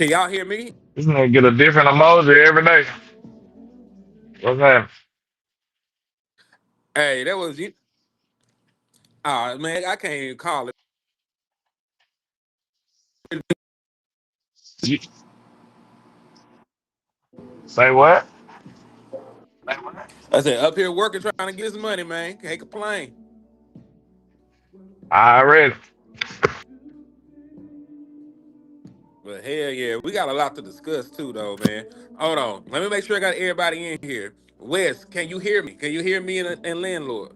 Can y'all hear me? This nigga get a different emoji every day. What's that? Hey, that was you. Man, I can't even call it. You, say what? I said up here working, trying to get some money, man. Can't complain. I already. But hell yeah, we got a lot to discuss too, though, man. Hold on, let me make sure I got everybody in here. Wes, can you hear me? Can you hear me and landlord?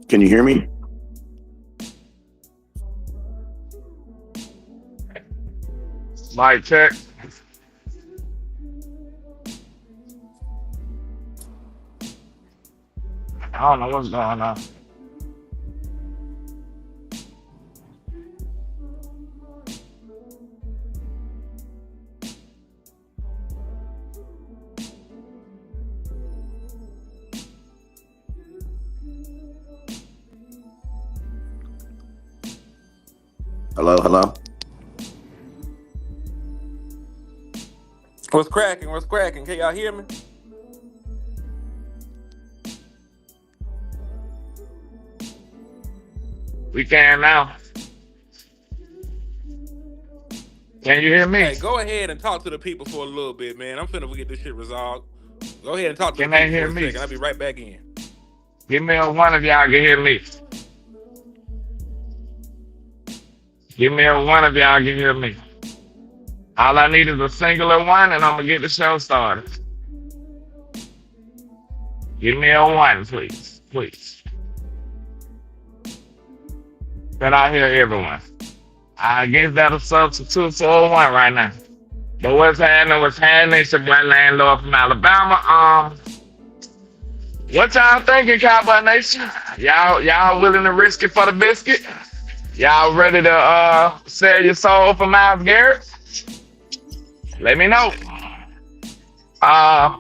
Can you hear me? Mic check. I don't know what's going on. Hello, hello. What's cracking? What's cracking? Can y'all hear me? We can now. Can you hear me? Hey, go ahead and talk to the people for a little bit, man. I'm finna get this shit resolved. Go ahead and talk to the Can they people for hear a me? second. I'll be right back in. Give me a one if y'all can hear me. Give me a one if y'all can hear me. All I need is a singular one, and I'm gonna get the show started. Give me a one, please, please. Can I hear everyone? I guess that'll substitute for a one right now. But what's happening? What's happening? It's your boy landlord from Alabama. What y'all thinking, Cowboy Nation? Y'all willing to risk it for the biscuit? Y'all ready to sell your soul for Myles Garrett? Let me know. I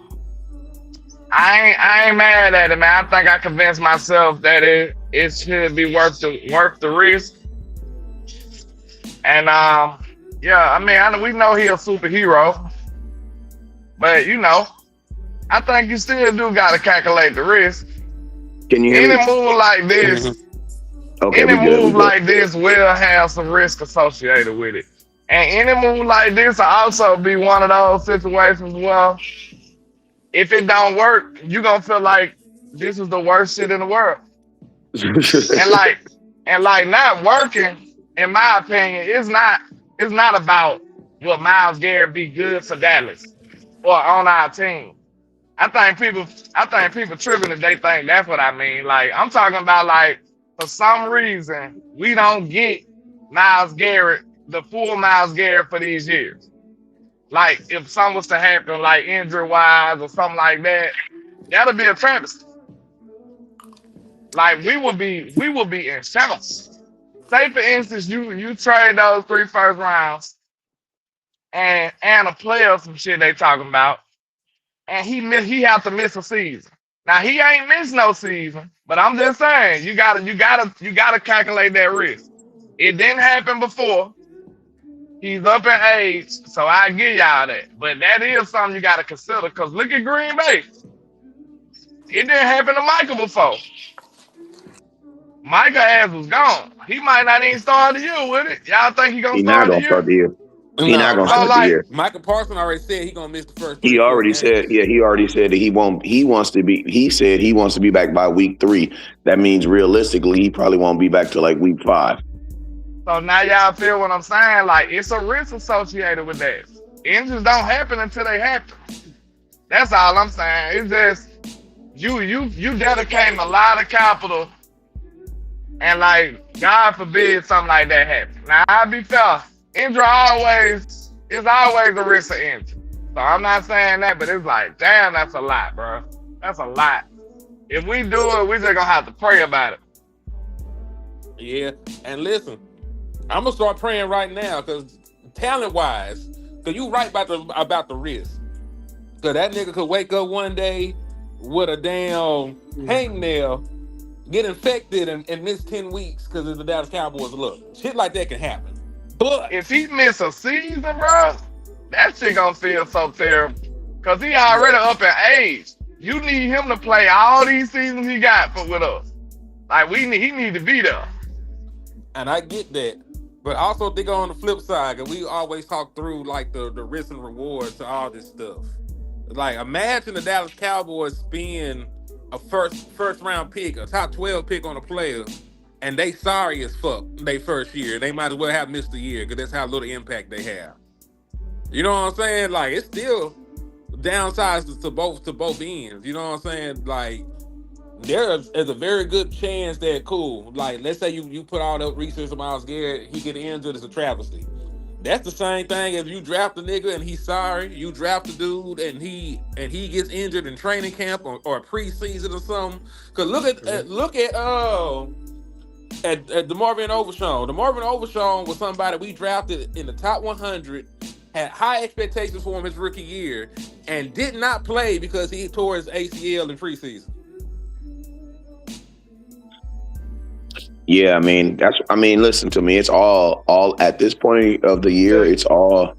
ain't mad at it, man. I think I convinced myself that it should be worth the risk. And yeah, I mean, we know he a superhero, but I think you still do gotta calculate the risk. Can you hear Any me? move like this, Mhm. Okay, any we good. We move good. like this will have some risk associated with it. And any move like this will also be one of those situations where if it don't work, you gonna feel like this is the worst shit in the world. And like not working, in my opinion, it's not about will Myles Garrett be good for Dallas or on our team. I think people tripping if they think that's what I mean. Like I'm talking about like for some reason we don't get Myles Garrett, the full Myles Garrett for these years. Like if something was to happen, like injury wise or something like that, that'll be a travesty. Like we will be in shambles. Say for instance, you trade those three first rounds and a player or some shit they talking about, and he have to miss a season. Now he ain't missed no season, but I'm just saying you gotta calculate that risk. It didn't happen before. He's up in age, so I give y'all that. But that is something you gotta consider. Cause look at Green Bay. It didn't happen to Michael before. Micah ass was gone. He might not even start the year with it. Y'all think he gonna He not start the gonna year? start the year. He not No, gonna So start the year. Michael Parsons already said he gonna miss the first three He or four already said, games. yeah, he already said that he won't. He wants to be. He said he wants to be back by week 3. That means realistically, he probably won't be back till like week 5. now y'all feel what I'm saying? Like it's a risk associated with that. Injuries don't happen until they happen. That's all I'm saying. It's just you dedicating a lot of capital and like God forbid something like that happen. Now I'll be fair. Injury always is always a risk of injury. So I'm not saying that, but it's like, damn, that's a lot, bro. That's a lot. If we do it, we just gonna have to pray about it. Yeah, and listen, I'm gonna start praying right now because talent wise, Cause you right about the risk. Cause that nigga could wake up one day with a damn hangnail, get infected, and miss 10 weeks because of the Dallas Cowboys look. Shit like that can happen. But If he miss a season, bro, that shit gonna feel so terrible. Cause he already up in age. You need him to play all these seasons he got with us. Like he need to be there. and I get that. But I also think on the flip side, cause we always talk through like the risks and rewards to all this stuff. Like imagine the Dallas Cowboys spend a first round pick, a top 12 pick on a player, and they sorry as fuck they first year. They might as well have missed a year because that's how little impact they have. You know what I'm saying? Like it's still downsides to both ends. You know what I'm saying? Like there is a very good chance that cool. Like let's say you put all the research on Myles Garrett, he get injured, it's a travesty. That's the same thing if you draft a nigga and he's sorry. You draft a dude and he gets injured in training camp or preseason or something. Cause look at DeMarvin Overshawn. DeMarvin Overshawn was somebody we drafted in the top 100, had high expectations for him his rookie year, and did not play because he tore his ACL in preseason. Yeah, I mean listen to me. It's all at this point of the year. It's all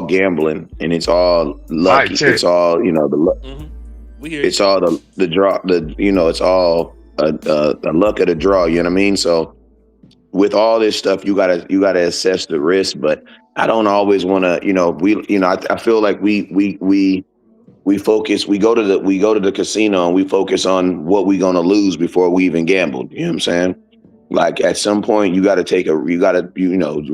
gambling, and it's all lucky. It's all the luck. Mm-hmm. We hear It's all the draw. It's all the luck of the draw. You know what I mean? So with all this stuff, you gotta assess the risk. But I don't always want to. I feel like we focus. We go to the casino and we focus on what we're gonna lose before we even gambled. You know what I'm saying? Like at some point you got to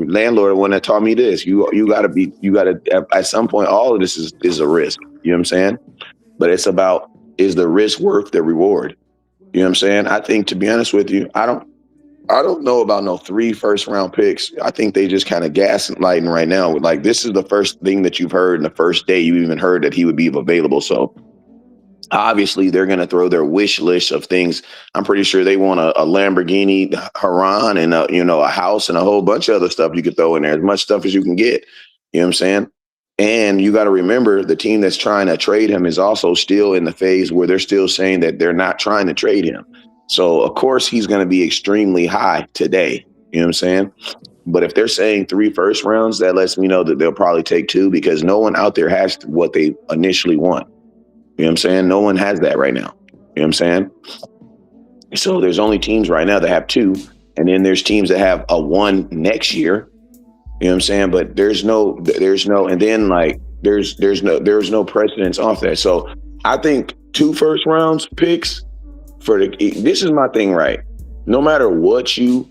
landlord one that taught me this. You got to at some point all of this is a risk. You know what I'm saying? But it's about, is the risk worth the reward? You know what I'm saying? I think, to be honest with you, I don't know about no 3 first-round picks. I think they just kind of gaslighting right now. Like this is the first thing that you've heard, and the first day you even heard that he would be available. So obviously, they're going to throw their wish list of things. I'm pretty sure they want a Lamborghini Haran and a house and a whole bunch of other stuff you could throw in there, as much stuff as you can get. You know what I'm saying? And you got to remember, the team that's trying to trade him is also still in the phase where they're still saying that they're not trying to trade him. So, of course, he's going to be extremely high today. You know what I'm saying? But if they're saying 3 first rounds, that lets me know that they'll probably take 2, because no one out there has what they initially want. You know what I'm saying? No one has that right now. You know what I'm saying? So there's only teams right now that have 2, and then there's teams that have a 1 next year. You know what I'm saying? But there's no, and then like there's no precedence off that. So I think 2 first rounds picks this is my thing, right? No matter what you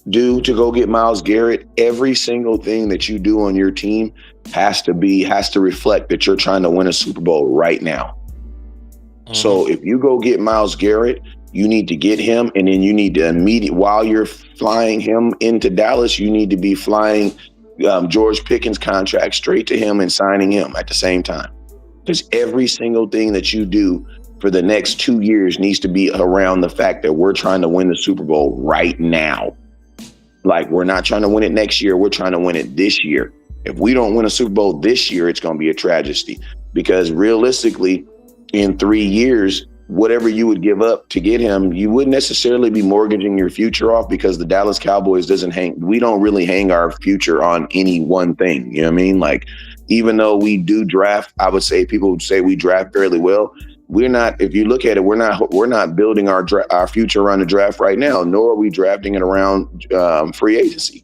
do to go get Myles Garrett, every single thing that you do on your team has to reflect that you're trying to win a Super Bowl right now. Mm-hmm. So if you go get Myles Garrett, you need to get him, and then you need to while you're flying him into Dallas, you need to be flying George Pickens' contract straight to him and signing him at the same time. Because every single thing that you do for the next 2 years needs to be around the fact that we're trying to win the Super Bowl right now. Like, we're not trying to win it next year. We're trying to win it this year. If we don't win a Super Bowl this year, it's going to be a tragedy, because realistically, in 3 years, whatever you would give up to get him, you wouldn't necessarily be mortgaging your future off, because the Dallas Cowboys we don't really hang our future on any one thing. You know what I mean? Like, even though we do draft, I would say people would say we draft fairly well. We're not, if you look at it, we're not building our future around the draft right now, nor are we drafting it around free agency.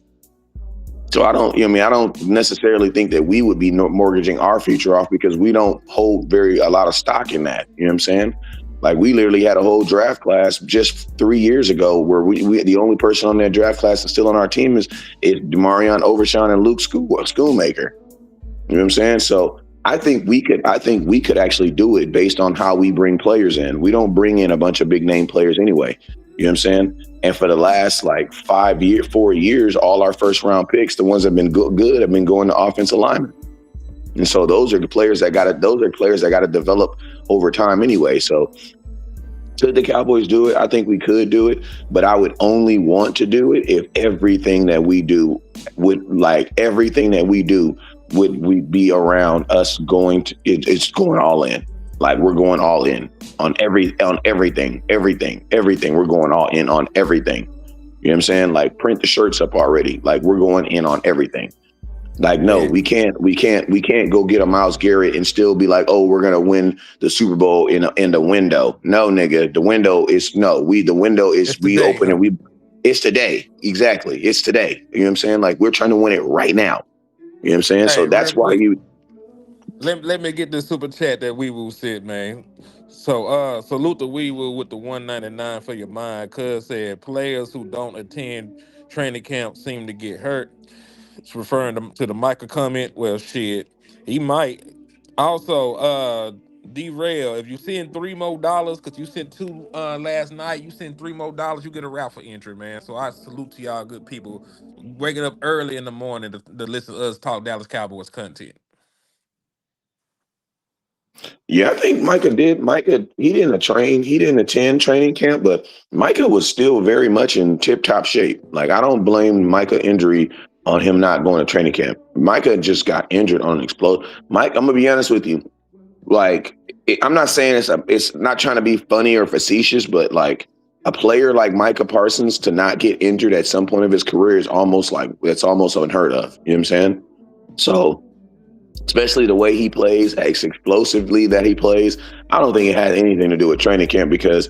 So I don't necessarily think that we would be mortgaging our future off, because we don't hold a lot of stock in that. You know what I'm saying? Like, we literally had a whole draft class just 3 years ago where we the only person on that draft class that's still on our team is Demarion Overshawn and Luke Schoolmaker. You know what I'm saying? So I think we could actually do it based on how we bring players in. We don't bring in a bunch of big name players anyway. You know what I'm saying? And for the last 4 years, all our first round picks, the ones that have been good, have been going to offensive linemen. And so those are the players that got to develop over time anyway. So could the Cowboys do it? I think we could do it, but I would only want to do it if everything that we do would we be around us going to it's going all in. Like we're going all in on everything. We're going all in on everything. You know what I'm saying? Like print the shirts up already. Like we're going in on everything. Like, no, Yeah, we can't go get a Miles Garrett and still be like, oh, we're gonna win the Super Bowl in the window. No, nigga, the window is no. The window is it's we today, open huh? and we. It's today, exactly. It's today. You know what I'm saying? Like we're trying to win it right now. You know what I'm saying? So Hey, real that's why quick, you. let me get this super chat that we will said, man. So salute the we will with the 199 for your mind. Cuz said players who don't attend training camp seem to get hurt. It's referring to the Micah comment. Well, shit, he might. Also, derail. If you send $3 more, cause you sent two last night, you send $3 more, you get a raffle entry, man. So I salute to y'all, good people, waking up early in the morning to listen to us talk Dallas Cowboys content. Yeah, I think Micah did. Micah, he didn't train. He didn't attend training camp, but Micah was still very much in tip top shape. Like I don't blame Micah injury on him not going to training camp. Micah just got injured on an explode. Mike, I'm gonna be honest with you. Like I'm not saying it's not trying to be funny or facetious, but like a player like Micah Parsons to not get injured at some point of his career is almost like that's almost unheard of. You know what I'm saying? So especially the way he plays, as explosively that he plays, I don't think it had anything to do with training camp because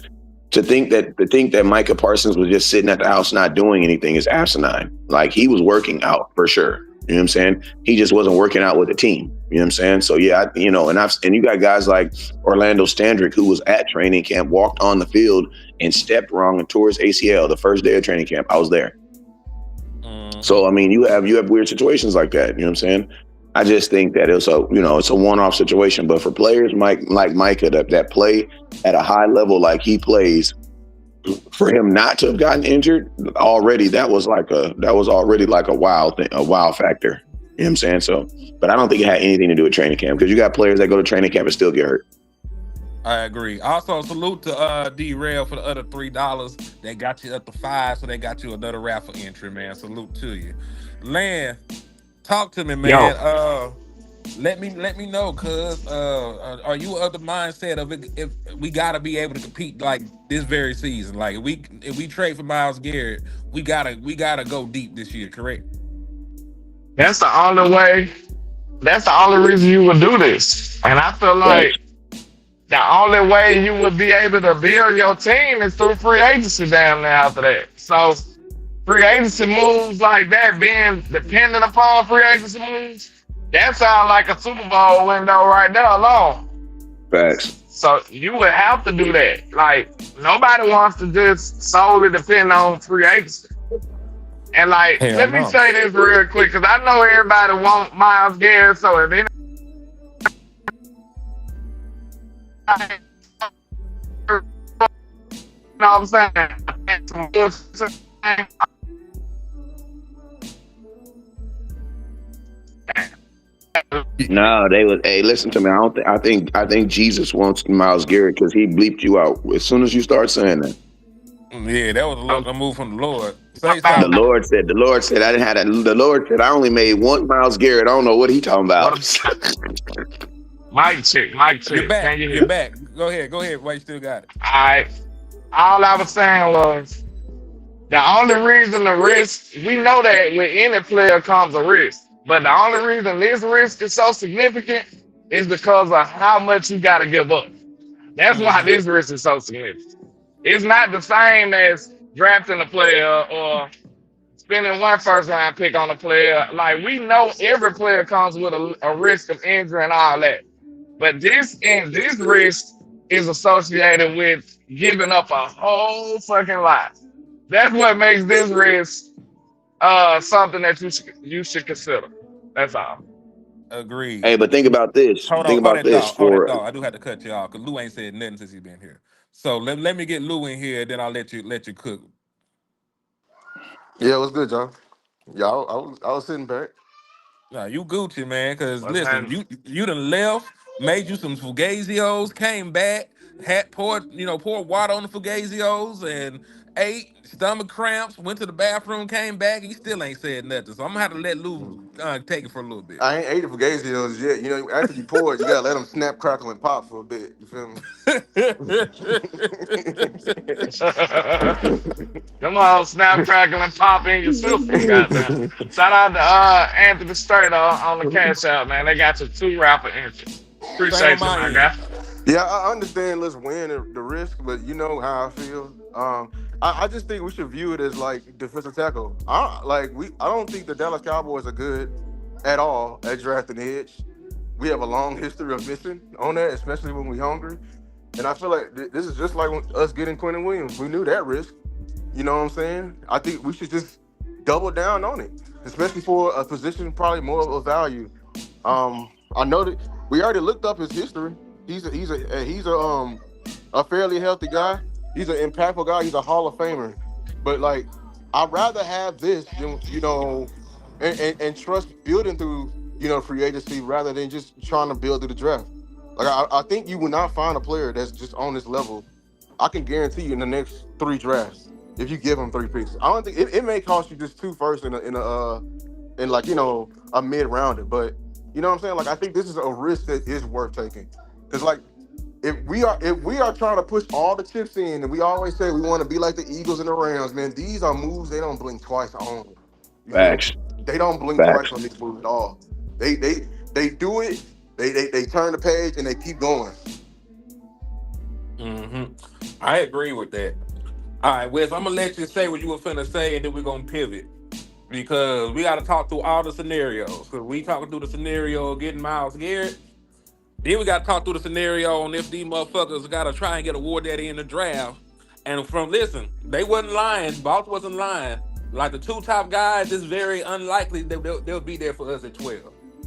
to think that Micah Parsons was just sitting at the house not doing anything is asinine. Like he was working out for sure. You know what I'm saying? He just wasn't working out with the team. You know what I'm saying? So yeah, and you got guys like Orlando Standrick who was at training camp, walked on the field and stepped wrong and tore his ACL the first day of training camp. I was there. Hmm. So I mean, you have weird situations like that. You know what I'm saying? I just think that it's a one-off situation. But for players like Micah that play at a high level like he plays, for him not to have gotten injured already, that was already like a wow thing, a wow factor. You know what I'm saying? So, but I don't think it had anything to do with training camp because you got players that go to training camp and still get hurt. I agree. Also, salute to Derail for the other $3. They got you up to five, so they got you another raffle entry, man. Salute to you. Land, talk to me, Yo, man. Let me know, cuz are you of the mindset of it, if we gotta be able to compete like this very season? Like if we trade for Miles Garrett, we gotta go deep this year, correct? that's the only way. That's the only reason you would do this. And I feel like Facts. the only way you would be able to build your team is through free agency down there after that. So free agency moves like that, being dependent upon free agency moves, that sounds like a Super Bowl window right there alone. Facts. So you would have to do that. Like nobody wants to just solely depend on free agency. And like, Hell let me no. say this real quick, because I know everybody want Miles Garrett. So if anybody, you know what I'm saying? No, they was. Hey, listen to me. I don't. I think Jesus wants Miles Garrett because he bleeped you out as soon as you start saying that. Yeah, that was a move from the Lord. Say The something. Lord said. The Lord said I didn't have that. The Lord said I only made one Miles Garrett. I don't know what he talking What about. a Mike You're check. back. Can you You're hear? back. Go ahead. Why you still got it? I all I was saying was the only reason the risk, we know that with any player comes a risk, but the only reason this risk is so significant is because of how much you got to give up. That's why Hmm. this risk is so significant. It's not the same as drafting a player or spending one first round pick on a player. Like we know every player comes with a risk of injury and all that. But this risk is associated with giving up a whole fucking lot. That's what makes this risk something that you should consider. That's all. Hey, Agreed. but think about this. Hold on, Think hold about that this. thought. Hold that For thought. I do have to cut you off because Lou ain't said nothing since he been here. So let me get Lou in here, then I'll let you cook. Yeah, what's good, John? Yeah, I was sitting back. Nah, you Gucci, man. Cause What's listen, happening? you done left, made you some fugazios, came back, had poured water on the fugazios and ate, stomach cramps, went to the bathroom, came back, he still ain't said nothing. So I'm gonna have to let Lou take it for a little bit. I ain't ate it for Gaze Hills yet. You know, after you pour it, you gotta let them snap, crackle, and pop for a bit. You feel Them all snap, crackle, and pop in your system, goddamn. me? Shout out to Anthony Strait on the cash out, man. They got your two rapper entries. Same on Appreciate you, my my end. guy. Yeah, I understand. Let's win the risk, but you know how I feel. I just think we should view it as like defensive tackle. I don't think the Dallas Cowboys are good at all at drafting edge. We have a long history of missing on that, especially when we're hungry. And I feel like this is just like us getting Quentin Williams. We knew that risk. You know what I'm saying? I think we should just double down on it, especially for a position probably more of value. I know that we already looked up his history. He's a fairly healthy guy. He's an impactful guy. He's a Hall of Famer. But like, I'd rather have this than and trust building through free agency rather than just trying to build through the draft. Like I think you will not find a player that's just on this level. I can guarantee you in the next three drafts if you give him three picks. I don't think it may cost you just two first in like a mid rounder, but you know what I'm saying. Like I think this is a risk that is worth taking because like if we are trying to push all the chips in, and we always say we want to be like the Eagles and the Rams, man, these are moves they don't blink twice on. You feel me? Facts. They don't blink twice Facts. on these moves at all. They do it. They turn the page and they keep going. Hmm. I agree with that. All right, Wes, I'm gonna let you say what you were finna say, and then we're gonna pivot because we got to talk through all the scenarios. Because we talking through the scenario of getting Miles Garrett. Then we got to talk through the scenario on if these motherfuckers got to try and get a War Daddy in the draft. And listen, they wasn't lying. Boss wasn't lying. Like the two top guys, it's very unlikely that they'll be there for us at 12.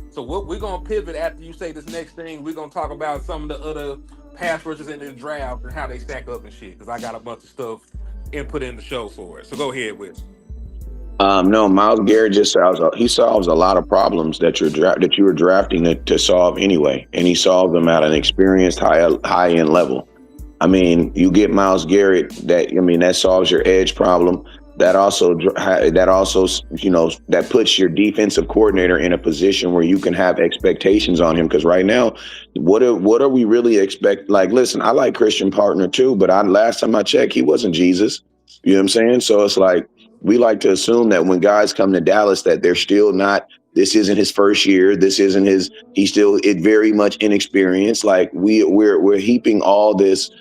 So what we're gonna pivot after you say this next thing. We're gonna talk about some of the other pass rushers in the draft and how they stack up and shit. Because I got a bunch of stuff input in the show for it. So go ahead with. No, Miles Garrett he solves a lot of problems that you were drafting to solve anyway, and he solved them at an experienced high end level. I mean, you get Miles Garrett. That solves your edge problem. That also that puts your defensive coordinator in a position where you can have expectations on him. Because right now, what are we really expect? Like, listen, I like Christian Partner too, but last time I checked, he wasn't Jesus. You know what I'm saying? So it's like we like to assume that when guys come to Dallas, that they're still not. This isn't his first year. This isn't his. He's still very much inexperienced. Like we're heaping this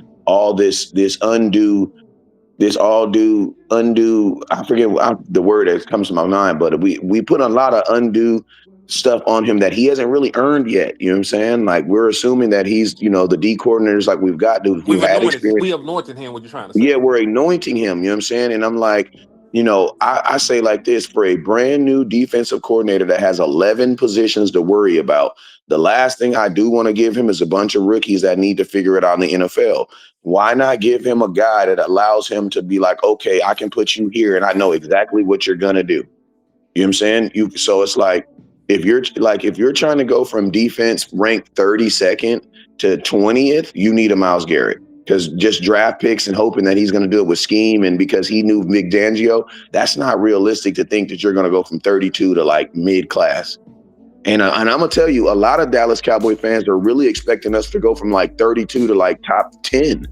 undue this all do undue. I forget the word that comes to my mind, but we put a lot of undue stuff on him that he hasn't really earned yet. You know what I'm saying? Like we're assuming that he's the D coordinators like we've got who had experience. We anointed him. What you trying to Yeah, say? we're anointing him. You know what I'm saying? And I'm like, I say like this, for a brand new defensive coordinator that has 11 positions to worry about, the last thing I do want to give him is a bunch of rookies that need to figure it out in the NFL. Why not give him a guy that allows him to be like, okay, I can put you here and I know exactly what you're going to do. You know what I'm saying? So it's like, if you're trying to go from defense ranked 32nd to 20th, you need a Myles Garrett. Because just draft picks and hoping that he's going to do it with scheme and because he knew Vic Fangio, that's not realistic to think that you're going to go from 32 to like mid-class. And I'm going to tell you, a lot of Dallas Cowboy fans are really expecting us to go from like 32 to like top 10,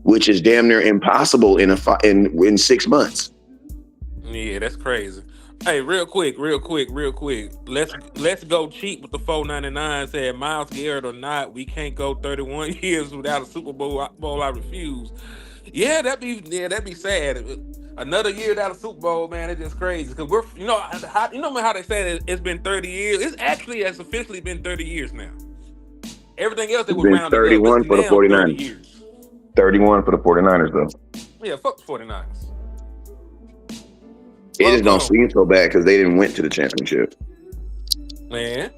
which is damn near impossible in 6 months. Yeah, that's crazy. Hey, real quick. Let's go cheap with the 499. Said Miles Garrett or not, we can't go 31 years without a Super Bowl. I refuse. Yeah, that'd be sad. Another year without a Super Bowl, man, it's just crazy. Cause we're how they say it's been 30 years. It's officially been 30 years now. Everything else that It's was been rounded up, 31 it's for the now 30 49ers. years. 31 for the 49ers, though. Yeah, fuck the 49ers. It just don't Welcome, seem so bad because they didn't win to the championship. man.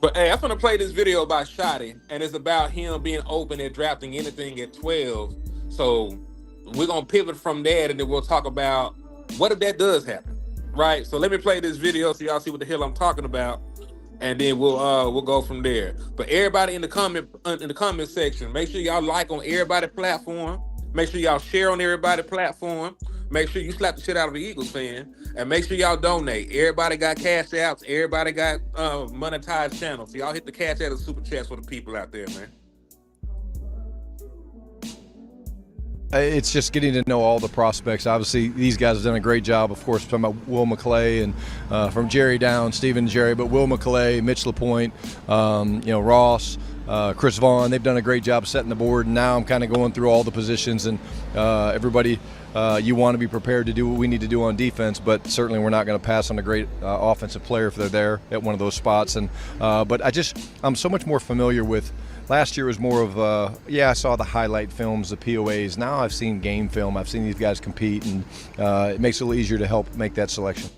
But hey, I'm gonna play this video by Shotty, and it's about him being open at drafting anything at 12. So we're gonna pivot from that, and then we'll talk about what if that does happen, right? So let me play this video so y'all see what the hell I'm talking about, and then we'll go from there. But everybody in the comment section, make sure y'all like on everybody platform. Make sure y'all share on everybody platform. make sure you slap the shit out of the Eagles fan, and make sure y'all donate. Everybody got cash outs. Everybody got monetized channels. So y'all hit the cash out of super chats for the people out there, man. It's just getting to know all the prospects. Obviously, these guys have done a great job. Of course, talking about Will McClay and from Jerry down, Stephen and Jerry, but Will McClay, Mitch LaPointe, Ross, Chris Vaughn. They've done a great job setting the board. And now I'm kind of going through all the positions, and everybody. You want to be prepared to do what we need to do on defense, but certainly we're not going to pass on a great offensive player if they're there at one of those spots. And but I'm so much more familiar with. Last year was more of, I saw the highlight films, the POAs. Now I've seen game film. I've seen these guys compete, and it makes it a little easier to help make that selection.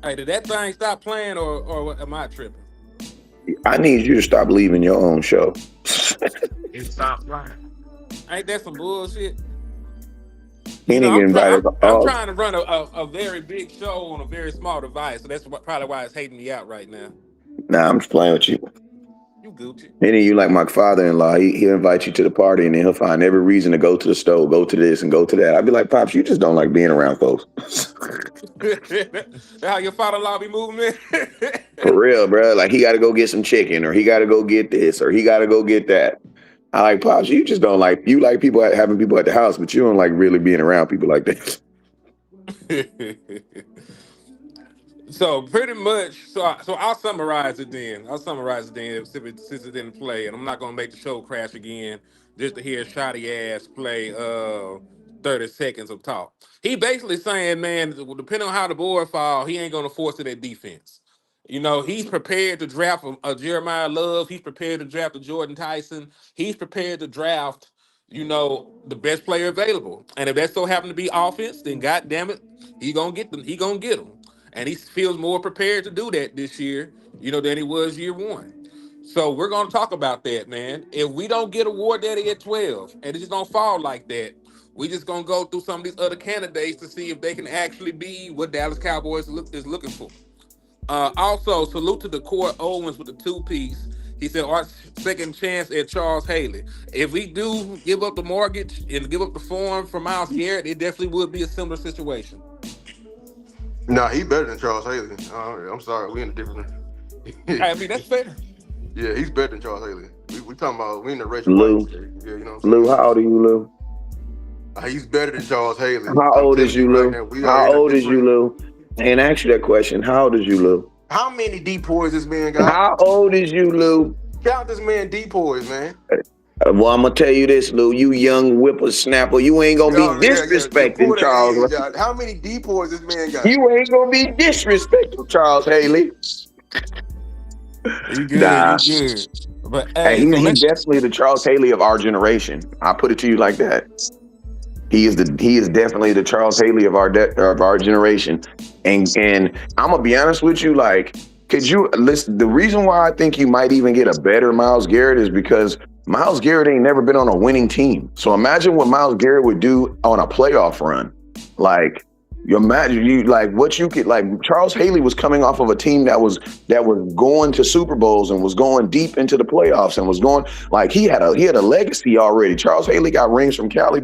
Hey, did that thing stop playing, or am I tripping? I need you to stop leaving your own show. It stopped playing. Ain't that some bullshit? I'm trying to run a very big show on a very small device, so that's probably why it's hating me out right now. Nah, I'm just playing with you. You Gucci. Any of you like my father-in-law, he'll invite you to the party, and then he'll find every reason to go to the store, go to this and go to that. I'd be like, Pops, you just don't like being around folks. That's how your father-in-law be moving, man. For real, bro. Like, he got to go get some chicken, or he got to go get this, or he got to go get that. I like, Pops, you just don't like, you like people having people at the house, but you don't like really being around people like that. So pretty much, so I'll summarize it then. Since it didn't play, and I'm not gonna make the show crash again just to hear Shoddy ass play 30 seconds of talk. He basically saying, man, depending on how the board fall, he ain't gonna force it at defense. You know, he's prepared to draft a Jeremiah Love. He's prepared to draft a Jordan Tyson. He's prepared to draft, the best player available. And if that so happen to be offense, then God damn it, he gonna get them. He gonna get them. And he feels more prepared to do that this year, than he was year one. So we're gonna talk about that, man. If we don't get Award Daddy at 12, and it just don't fall like that, we just gonna go through some of these other candidates to see if they can actually be what Dallas Cowboys is looking for. Also, salute to Decourt Owens with the 2-piece. He said, our second chance at Charles Haley. If we do give up the mortgage and give up the form for Myles Garrett, it definitely would be a similar situation. Nah, he better than Charles Haley. I'm sorry, we in a different. I mean, that's fair. Yeah, he's better than Charles Haley. We talking about we in the racial. Lou, yeah, you know. What I'm Lou, how old are you, Lou? He's better than Charles Haley. How old is you, Lou? How old is you, Lou? And ask you that question. How old is you, Lou? How many depoys this man got? How old is you, Lou? Count this man depoys, man. Well, I'm gonna tell you this, Lou. You young whippersnapper, you ain't gonna be disrespecting Charles. How many depoys this man got? You ain't gonna be disrespecting Charles Haley. You good? Nah. You good? But he's definitely the Charles Haley of our generation. I put it to you like that. He is definitely the Charles Haley of our generation. And I'm gonna be honest with you, like, could you listen? The reason why I think you might even get a better Myles Garrett is because Myles Garrett ain't never been on a winning team. So imagine what Myles Garrett would do on a playoff run. Like, Charles Haley was coming off of a team that was going to Super Bowls and was going deep into the playoffs and was going, like, he had a legacy already. Charles Haley got rings from Cowboys,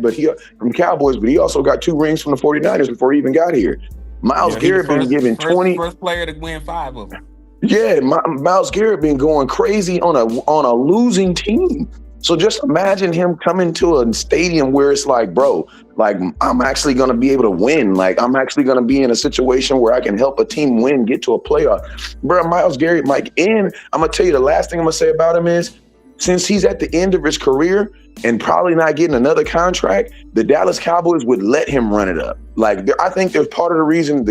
but he also got 2 rings from the 49ers before he even got here. Myles Garrett been given 20 first player to win 5 of them. Yeah, Myles Garrett been going crazy on a losing team. So just imagine him coming to a stadium where it's like, bro, like, I'm actually going to be able to win. Like, I'm actually going to be in a situation where I can help a team win, get to a playoff. Bro, Myles Garrett, Mike, and I'm going to tell you the last thing I'm going to say about him is, since he's at the end of his career and probably not getting another contract, the Dallas Cowboys would let him run it up. Like, I think there's part of the reason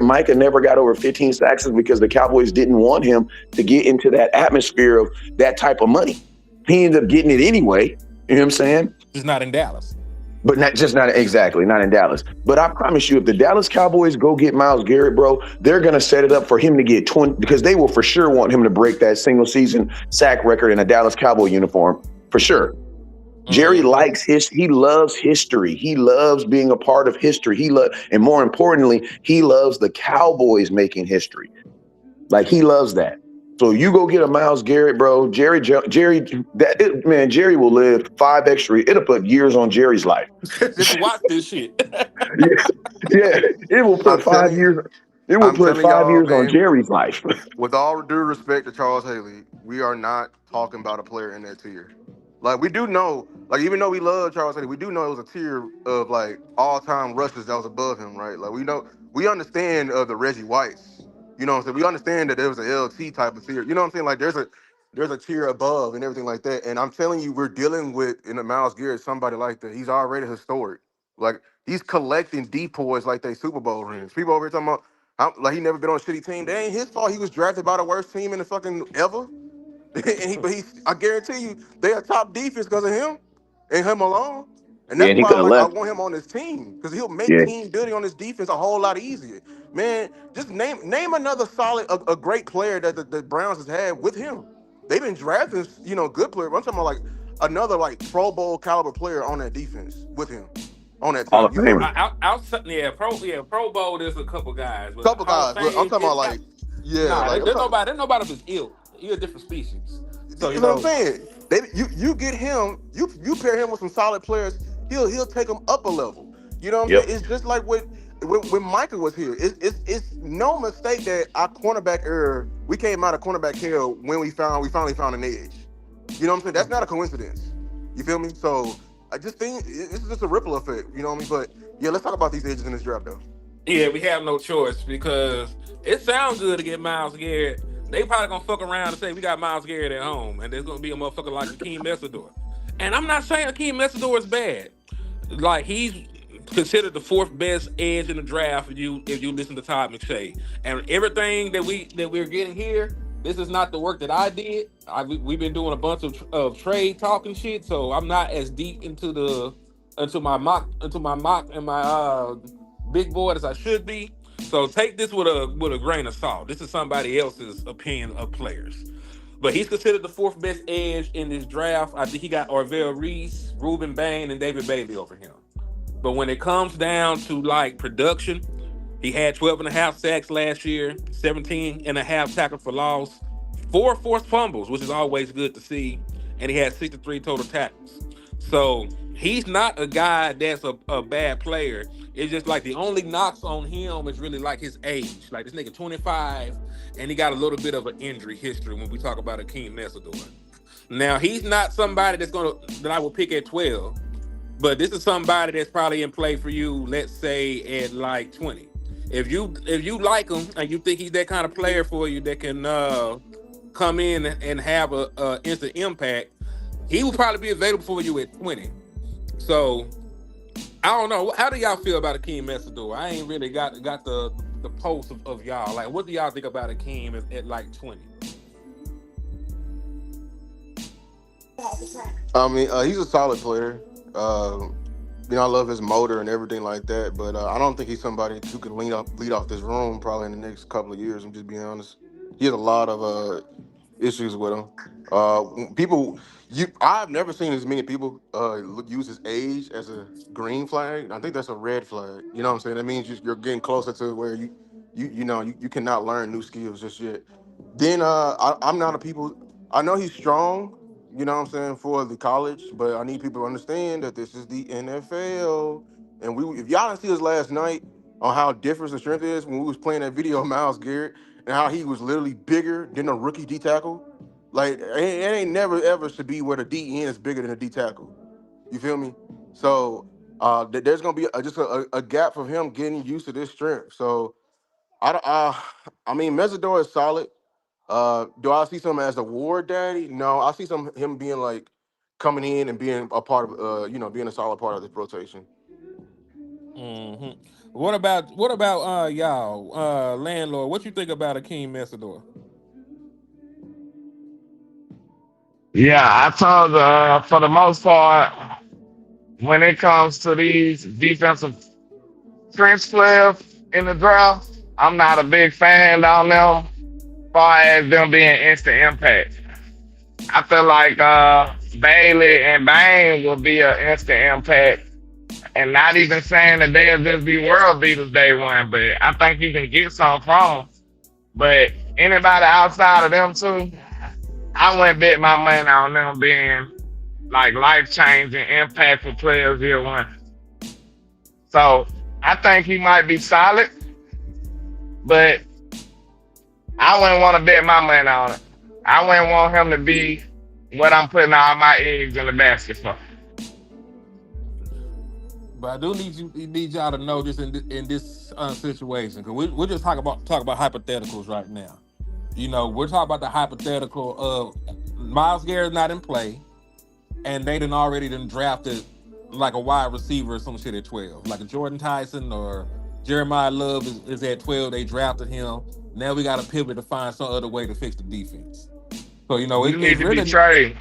Micah never got over 15 sacks is because the Cowboys didn't want him to get into that atmosphere of that type of money. He ended up getting it anyway. You know what I'm saying? Just not in Dallas. But not in Dallas. But I promise you, if the Dallas Cowboys go get Myles Garrett, bro, they're going to set it up for him to get 20, because they will for sure want him to break that single season sack record in a Dallas Cowboy uniform, for sure. Jerry Mm-hmm. likes he loves history. He loves being a part of history. And more importantly, he loves the Cowboys making history. Like he loves that. So you go get a Myles Garrett, bro. Jerry will live 5 extra. It'll put years on Jerry's life. Just watch this shit. Yeah, yeah. It will put I'm five telling you, years. It will I'm put telling five y'all, years on man. Jerry's life. With all due respect to Charles Haley, we are not talking about a player in that tier. Like we do know, like even though we love Charles Haley, we do know it was a tier of like all-time rushers that was above him, right? Like we understand the Reggie Whites. You know what I'm saying? We understand that there was an LT type of tier. You know what I'm saying? Like there's a tier above and everything like that. And I'm telling you, we're dealing with in a Myles Garrett, somebody like that. He's already historic. Like he's collecting depoys like they Super Bowl rings. People over here talking about like he never been on a shitty team. That ain't his fault. He was drafted by the worst team in the fucking ever. But I guarantee you, they a top defense because of him and him alone. And Yeah, that's and he why could have I left. want him on this team because he'll make Yeah, team building on this defense a whole lot easier. Man, just name another solid, a great player that the Browns has had with him. They've been drafting, good players. I'm talking about like another like Pro Bowl caliber player on that defense with him on that Hall team. of You feel me? Famer. Outside, Pro Bowl. There's a couple guys, but Couple Hall of guys, but I'm Fame, talking about it's got like, yeah, nah. like I'm talking. There's nobody of his ilk. You're a different species. So You know what I'm saying? You get him, you pair him with some solid players, he'll take them up a level. You know what I'm saying? Yep. It's just like when Micah was here. It's no mistake that our cornerback era, we came out of cornerback hell when we finally found an edge. You know what I'm saying? That's not a coincidence. You feel me? So I just think it's just a ripple effect. You know what I mean? But yeah, let's talk about these edges in this draft though. yeah, we have no choice because it sounds good to get Myles Garrett. They probably gonna fuck around and say we got Myles Garrett at home, and there's gonna be a motherfucker like Akeem Messador. And I'm not saying Akeem Messador is bad. Like he's considered the fourth best edge in the draft if you listen to Todd McShay. And everything that we're getting here, this is not the work that I did. We've been doing a bunch of trade talking shit, so I'm not as deep into my mock and my big board as I should be. So take this with a grain of salt. This is somebody else's opinion of players. But he's considered the fourth best edge in this draft. I think he got Orville Reese, Ruben Bain, and David Bailey over him. But when it comes down to like production, he had 12 and a half sacks last year, 17 and a half tackles for loss, four forced fumbles, which is always good to see, and he had 63 total tackles. So he's not a guy that's a bad player. It's just like the only knocks on him is really like his age. Like this nigga 25, and he got a little bit of an injury history when we talk about Akeem Messador. Now he's not somebody that I would pick at 12. But this is somebody that's probably in play for you, let's say at like 20. If you like him and you think he's that kind of player for you that can come in and have a instant impact, he will probably be available for you at 20. So I don't know. How do y'all feel about Akeem Messador? I ain't really got the pulse of y'all. Like, what do y'all think about Akeem at like 20? I mean, he's a solid player. I love his motor and everything like that, but I don't think he's somebody who can lead off this room probably in the next couple of years. I'm just being honest. He has a lot of issues with him. People, I've never seen as many people use his age as a green flag. I think that's a red flag. You know what I'm saying? That means you're getting closer to where you cannot learn new skills just yet. Then I'm not a people. I know he's strong. You know what I'm saying for the college, but I need people to understand that this is the NFL. And if y'all didn't see us last night on how different the strength is when we was playing that video of Myles Garrett and how he was literally bigger than a rookie D tackle. Like it ain't never ever should be where the D end is bigger than a D tackle. You feel me? So there's gonna be just a gap of him getting used to this strength. So I mean, Mesidor is solid. Do I see some as a war daddy? No, I see some him being like coming in and being a part of being a solid part of this rotation. hmm What about y'all, landlord? What you think about Akeem Messador? Yeah, I told for the most part, when it comes to these defensive French players in the draft, I'm not a big fan down there. Far as them being instant impact, I feel like Bailey and Bane will be an instant impact. And not even saying that they'll just be world beaters day one, but I think you can get some from them. But anybody outside of them two, I wouldn't bet my money on them being like life changing, impactful players year one. So I think he might be solid, but I wouldn't want to bet my money on it. I wouldn't want him to be what I'm putting all my eggs in the basket for. But I do need y'all to know this in this situation, because we're just talk about hypotheticals right now. You know, we're talking about the hypothetical of Myles Garrett's not in play, and they already drafted like a wide receiver or some shit at 12, like a Jordan Tyson or Jeremiah Love is at 12. They drafted him. Now we got to pivot to find some other way to fix the defense. So you know, You need it's to really be traded.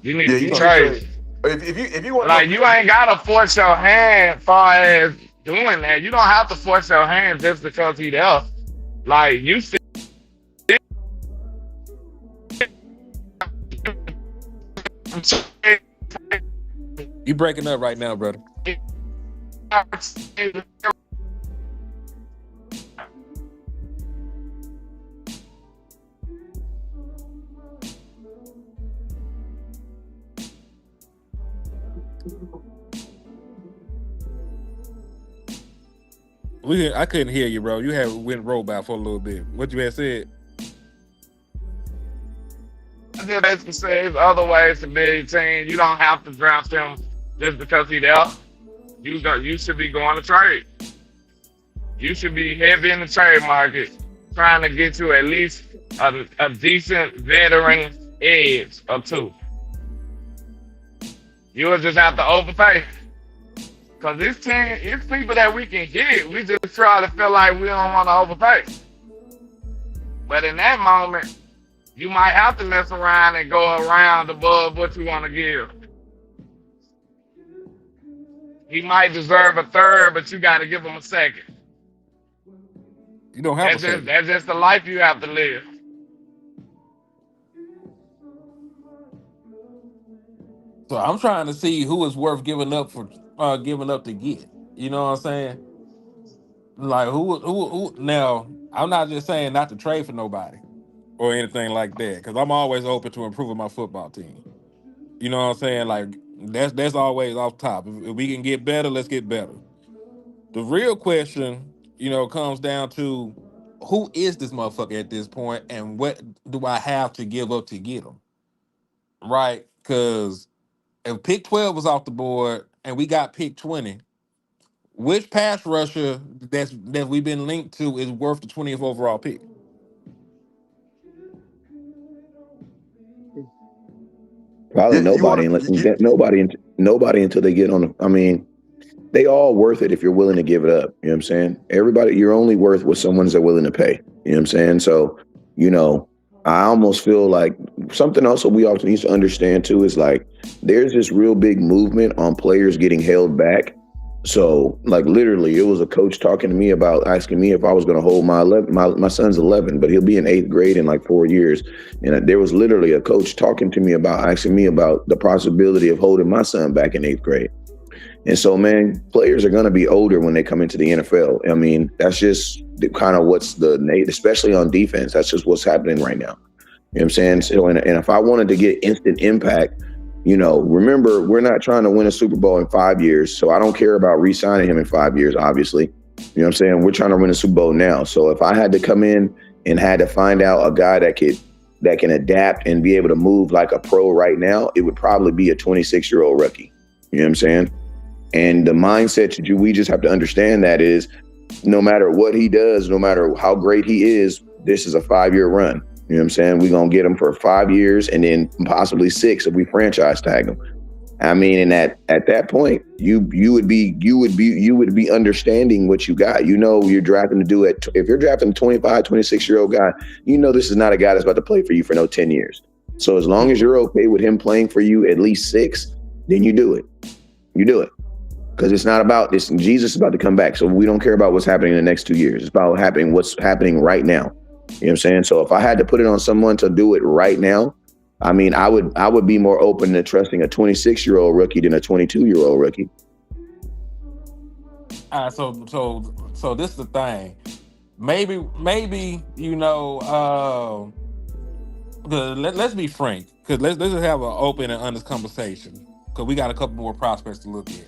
You need to be you need to traded. trade. If you want Like you ain't gotta force your hand far as doing that. You don't have to force your hand just because he there. Like you still you breaking up right now, brother. I couldn't hear you, bro. You had went robot for a little bit. What you had said? I just basically say there's other ways to build your team. You don't have to draft him just because he there. You should be going to trade. You should be heavy in the trade market, trying to get to at least a decent veteran edge or two. You will just have to overpay. Cause it's people that we can get. We just try to feel like we don't want to overpay. But in that moment, you might have to mess around and go around above what you want to give. He might deserve a third, but you got to give him a second. You don't have That's just the life you have to live. So I'm trying to see who is worth giving up to get. You know what I'm saying? Like who now, I'm not just saying not to trade for nobody or anything like that, because I'm always open to improving my football team. You know what I'm saying? Like that's always off top. If we can get better, let's get better. The real question, you know, comes down to who is this motherfucker at this point, and what do I have to give up to get him? Right? Because if pick 12 was off the board and we got pick 20, which pass rusher that we've been linked to is worth the 20th overall pick? Probably you nobody want unless to you get nobody until they get on the. I mean, they all worth it if you're willing to give it up. You know what I'm saying? Everybody, you're only worth what someone's willing to pay. You know what I'm saying? So, you know, I almost feel like something else that we often need to understand too is like there's this real big movement on players getting held back. So, like literally, it was a coach talking to me about asking me if I was going to hold my son's 11, but he'll be in 8th grade in like 4 years. And there was literally a coach talking to me about asking me about the possibility of holding my son back in 8th grade. And so, man, players are going to be older when they come into the NFL. I mean, that's just kind of especially on defense, that's just what's happening right now. You know what I'm saying? So, and if I wanted to get instant impact, you know, remember, we're not trying to win a Super Bowl in 5 years. So I don't care about re-signing him in 5 years, obviously. You know what I'm saying? We're trying to win a Super Bowl now. So if I had to come in and had to find out a guy that can adapt and be able to move like a pro right now, it would probably be a 26-year-old rookie. You know what I'm saying? And the mindset that we just have to understand that is no matter what he does, no matter how great he is, this is a 5-year run. You know what I'm saying? We're going to get him for 5 years and then possibly 6 if we franchise tag him. I mean, and at that point, you would be understanding what you got. You know, you're drafting to do it. If you're drafting a 25, 26-year-old guy, you know this is not a guy that's about to play for you for no 10 years. So as long as you're okay with him playing for you at least 6, then you do it. You do it. Because it's not about this. Jesus is about to come back. So we don't care about what's happening in the next 2 years. It's about what's happening right now. You know what I'm saying? So if I had to put it on someone to do it right now, I mean, I would be more open to trusting a 26-year-old rookie than a 22-year-old rookie. So this is the thing. Maybe let's be frank, because let's just have an open and honest conversation. Because we got a couple more prospects to look at.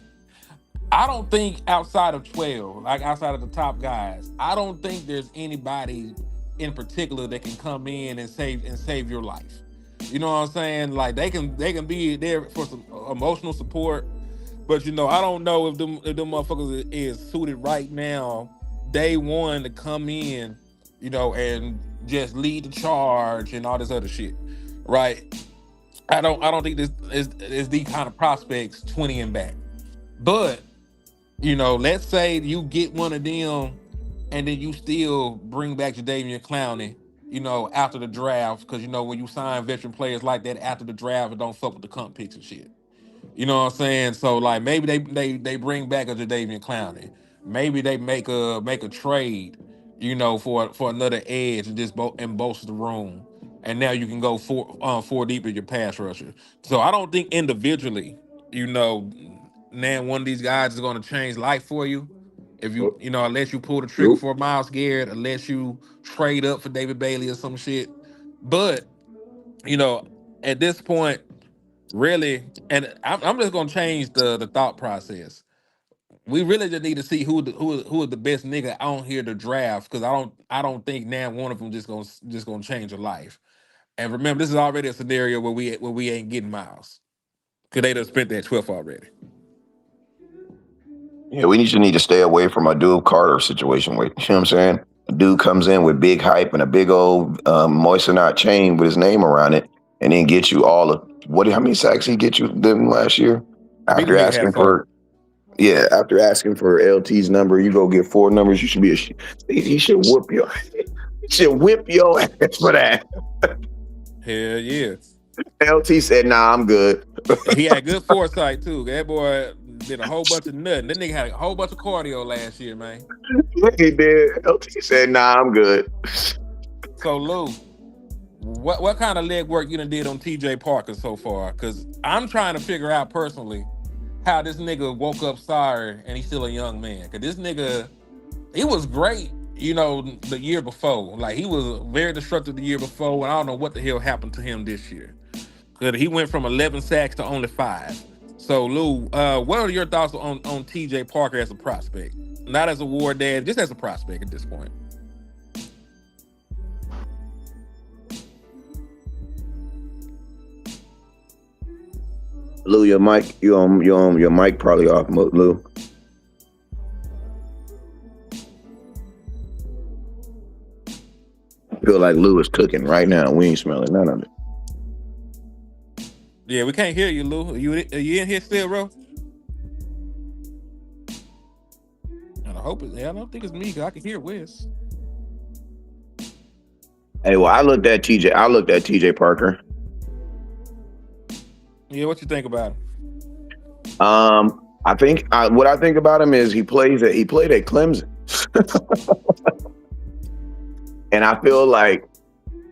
I don't think outside of 12, like outside of the top guys, I don't think there's anybody in particular that can come in and save your life. You know what I'm saying? Like they can be there for some emotional support, but I don't know if them motherfuckers is suited right now, day one, to come in, and just lead the charge and all this other shit. Right? I don't think this is the kind of prospects 20 and back. But let's say you get one of them, and then you still bring back Jadeveon Clowney, after the draft, because when you sign veteran players like that after the draft, it don't fuck with the comp picks and shit. You know what I'm saying? So like maybe they bring back a Jadeveon Clowney. Maybe they make a trade, for another edge and just bolster the room. And now you can go four deep in your pass rusher. So I don't think individually, you know, now one of these guys is going to change life for you. If unless you pull the trigger Nope. for Miles Garrett, unless you trade up for David Bailey or some shit. But you know, at this point, really, and I'm just gonna change the thought process. We really just need to see who is the best nigga on here to draft, because I don't think now one of them just gonna change your life. And remember, this is already a scenario where we ain't getting Miles, because they done spent that 12th already. Yeah, we need to stay away from a dual Carter situation. Where you know what I'm saying? A dude comes in with big hype and a big old moissanite chain with his name around it, and then get you all of what? How many sacks he get you them last year? I think After this nigga had asking four. for Yeah, after asking for LT's number, you go get four numbers. You should be he should whoop your he should whip your ass for that. Hell yeah. LT said, "Nah, I'm good." And he had good foresight too. That boy did a whole bunch of nothing. That nigga had a whole bunch of cardio last year, man. He did. LT said, "Nah, I'm good." So Lou, what kind of leg work you done did on TJ Parker so far? Because I'm trying to figure out personally how this nigga woke up sorry and he's still a young man. Because this nigga, he was great, the year before. Like, he was very destructive the year before, and I don't know what the hell happened to him this year. Because he went from 11 sacks to only 5. So Lou, what are your thoughts on TJ Parker as a prospect? Not as a war dad, just as a prospect at this point. Lou, your mic, your mic probably off. Lou, I feel like Lou is cooking right now. We ain't smelling none of it. Yeah, we can't hear you, Lou. Are you in here still, bro? And I don't think it's me, because I can hear Wes. Hey, well, I looked at TJ. I looked at TJ Parker. Yeah, what you think about him? I think what I think about him is he played at Clemson, and I feel like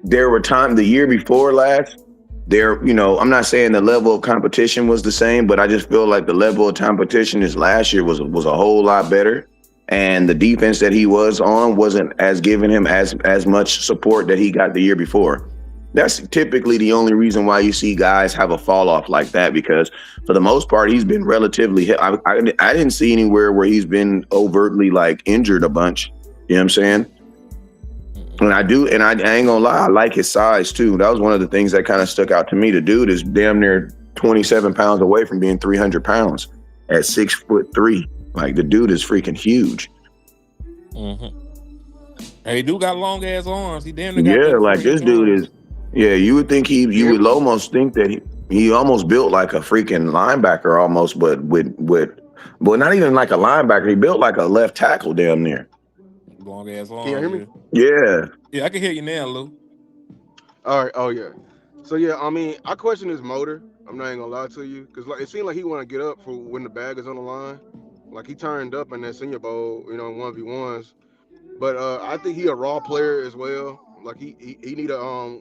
there were times the year before last. I'm not saying the level of competition was the same, but I just feel like the level of competition this last year was a whole lot better, and the defense that he was on wasn't as giving him as much support that he got the year before. That's typically the only reason why you see guys have a fall off like that, because for the most part, he's been relatively. I didn't see anywhere where he's been overtly like injured a bunch. You know what I'm saying? And I do, and I ain't gonna lie, I like his size too. That was one of the things that kind of stuck out to me. The dude is damn near 27 pounds away from being 300 pounds at 6'3". Like, the dude is freaking huge. Mm-hmm. And he do got long ass arms. He damn near got Yeah, the like 4 this inch dude arms. is. Yeah, you would think you would almost think that he almost built like a freaking linebacker almost, but but not even like a linebacker. He built like a left tackle damn near. Long ass Can you arms, hear me? yeah. Yeah. Yeah, I can hear you now, Lou. All right. Oh yeah. So yeah, I mean, I question his motor. I'm not even gonna lie to you, because like it seemed like he want to get up for when the bag is on the line. Like he turned up in that Senior Bowl, 1v1s. But I think he a raw player as well. Like he need a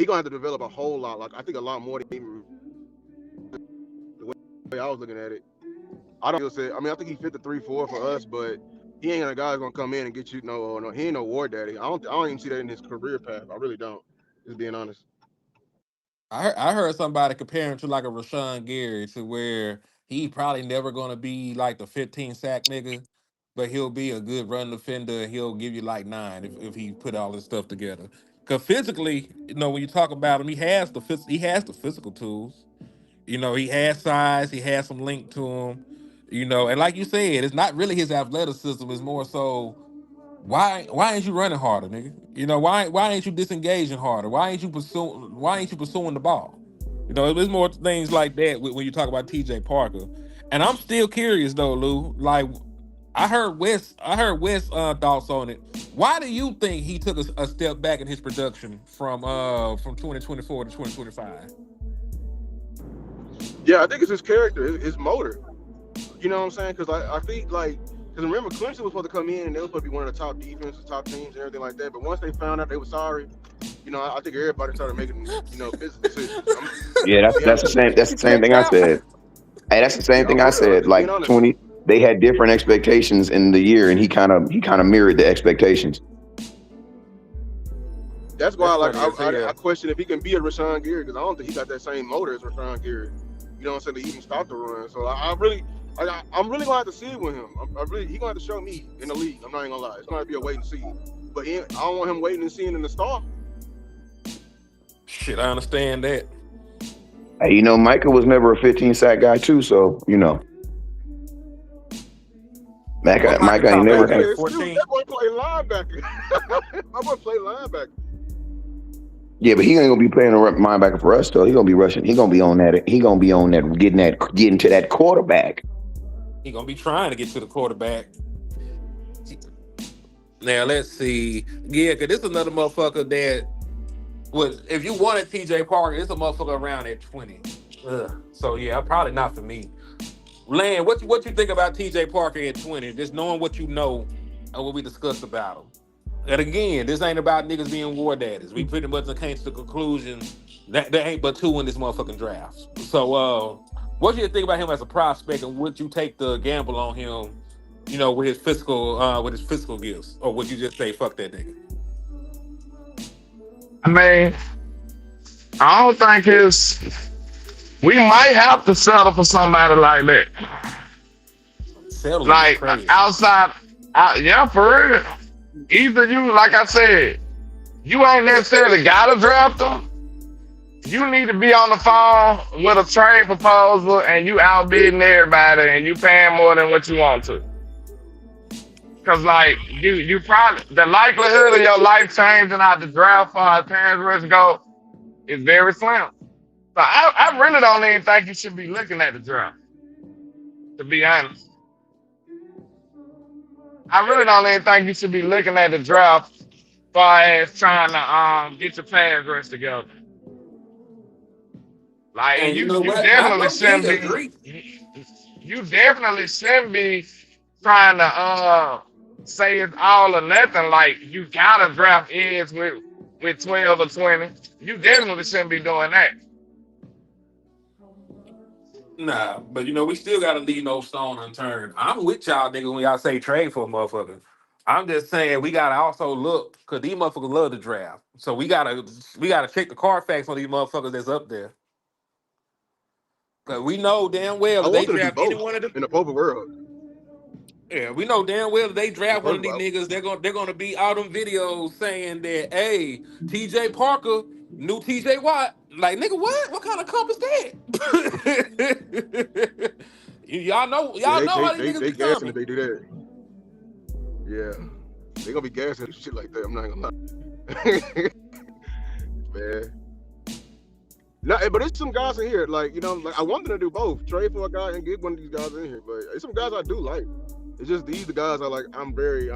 he gonna have to develop a whole lot. Like I think a lot more than even the way I was looking at it. I don't say. I mean, I think he fit the 3-4 for us, but he ain't a guy who's gonna come in and get you. No, he ain't no war daddy. I don't even see that in his career path. I really don't. Just being honest. I heard somebody compare him to like a Rashawn Gary, to where he probably never gonna be like the 15 sack nigga, but he'll be a good run defender. He'll give you like 9 if he put all this stuff together. Cause physically, when you talk about him, he has the physical tools. He has size, he has some length to him. And like you said, it's not really his athleticism. It's more so why ain't you running harder, nigga? Why ain't you disengaging harder? Why ain't you pursuing the ball? There's more things like that when you talk about TJ Parker. And I'm still curious though, Lou. Like I heard Wes thoughts on it. Why do you think he took a step back in his production from 2024 to 2025? Yeah, I think it's his character, his motor. You know what I'm saying? Because I think because remember Clemson was supposed to come in and they were supposed to be one of the top defenses, top teams, and everything like that. But once they found out they were sorry, I think everybody started making business decisions. Yeah, that's the same. That's the same thing I said. Hey, that's the same thing I I'm said. just being Like honest. 20, they had different expectations in the year, and he kind of mirrored the expectations. That's why That's funny as I hell. question if he can be a Rashawn Gary because I don't think he got that same motor as Rashawn Gary. You know what I'm saying? To even stop the run. So I'm really gonna have to see it with him. He gonna have to show me in the league. I'm not even gonna lie. It's gonna have to be a wait and see. But I don't want him waiting and seeing in the start. Shit, I understand that. Hey, Micah was never a 15 sack guy too, so What Michael Micah ain't top never average had. like Excuse me, 14? that boy play linebacker. My boy play linebacker. Yeah, but he ain't gonna be playing a linebacker for us though. He gonna be rushing. He gonna be on that. He gonna be on that, getting to that quarterback. He gonna be trying to get to the quarterback. Now let's see. Yeah, cause this is another motherfucker that was. If you wanted TJ Parker, it's a motherfucker around at 20. Ugh. So yeah, probably not for me. Land, what you think about TJ Parker at 20? Just knowing what you know and what we discussed about him. And again, this ain't about niggas being war daddies. We pretty much came to the conclusion that there ain't but 2 in this motherfucking draft. So what do you think about him as a prospect, and would you take the gamble on him, with his physical gifts? Or would you just say fuck that nigga? I mean, I don't think we might have to settle for somebody like that. Settling is Like crazy. outside, yeah, for real. Either you, like I said, you ain't necessarily gotta draft them. You need to be on the phone with a trade proposal and you outbidding everybody and you paying more than what you want to. Cause like you probably the likelihood of your life changing out the draft for a parents risk go is very slim. So I really don't even think you should be looking at the draft, to be honest. I really don't even think you should be looking at the draft far as trying to get your pass rush together. Like And you know you what? I definitely low key shouldn't agree. be you definitely shouldn't be trying to say it's all or nothing. Like you gotta draft edge with 12 or 20. You definitely shouldn't be doing that. Nah, but we still gotta leave no stone unturned. I'm with y'all niggas when y'all say trade for a motherfucker. I'm just saying we gotta also look, cause these motherfuckers love the draft. So we gotta check the Carfax on these motherfuckers that's up there. Cause we know damn well I if they want them to do draft any both one of them. in the perfect world. Yeah, we know damn well if they In the draft one of perfect these world. niggas, they're gonna be out them videos saying that, hey, TJ Parker, new TJ Watt. Like, nigga, what? What kind of comp is that? y'all know, Yeah, y'all know how these niggas they be gassing if coming. they do that. Yeah, they gonna be gassing shit like that. I'm not gonna lie, man. No, but there's some guys in here, like I want them to do both, trade for a guy and get one of these guys in here. But there's some guys I do like. It's just these the guys I like. I'm very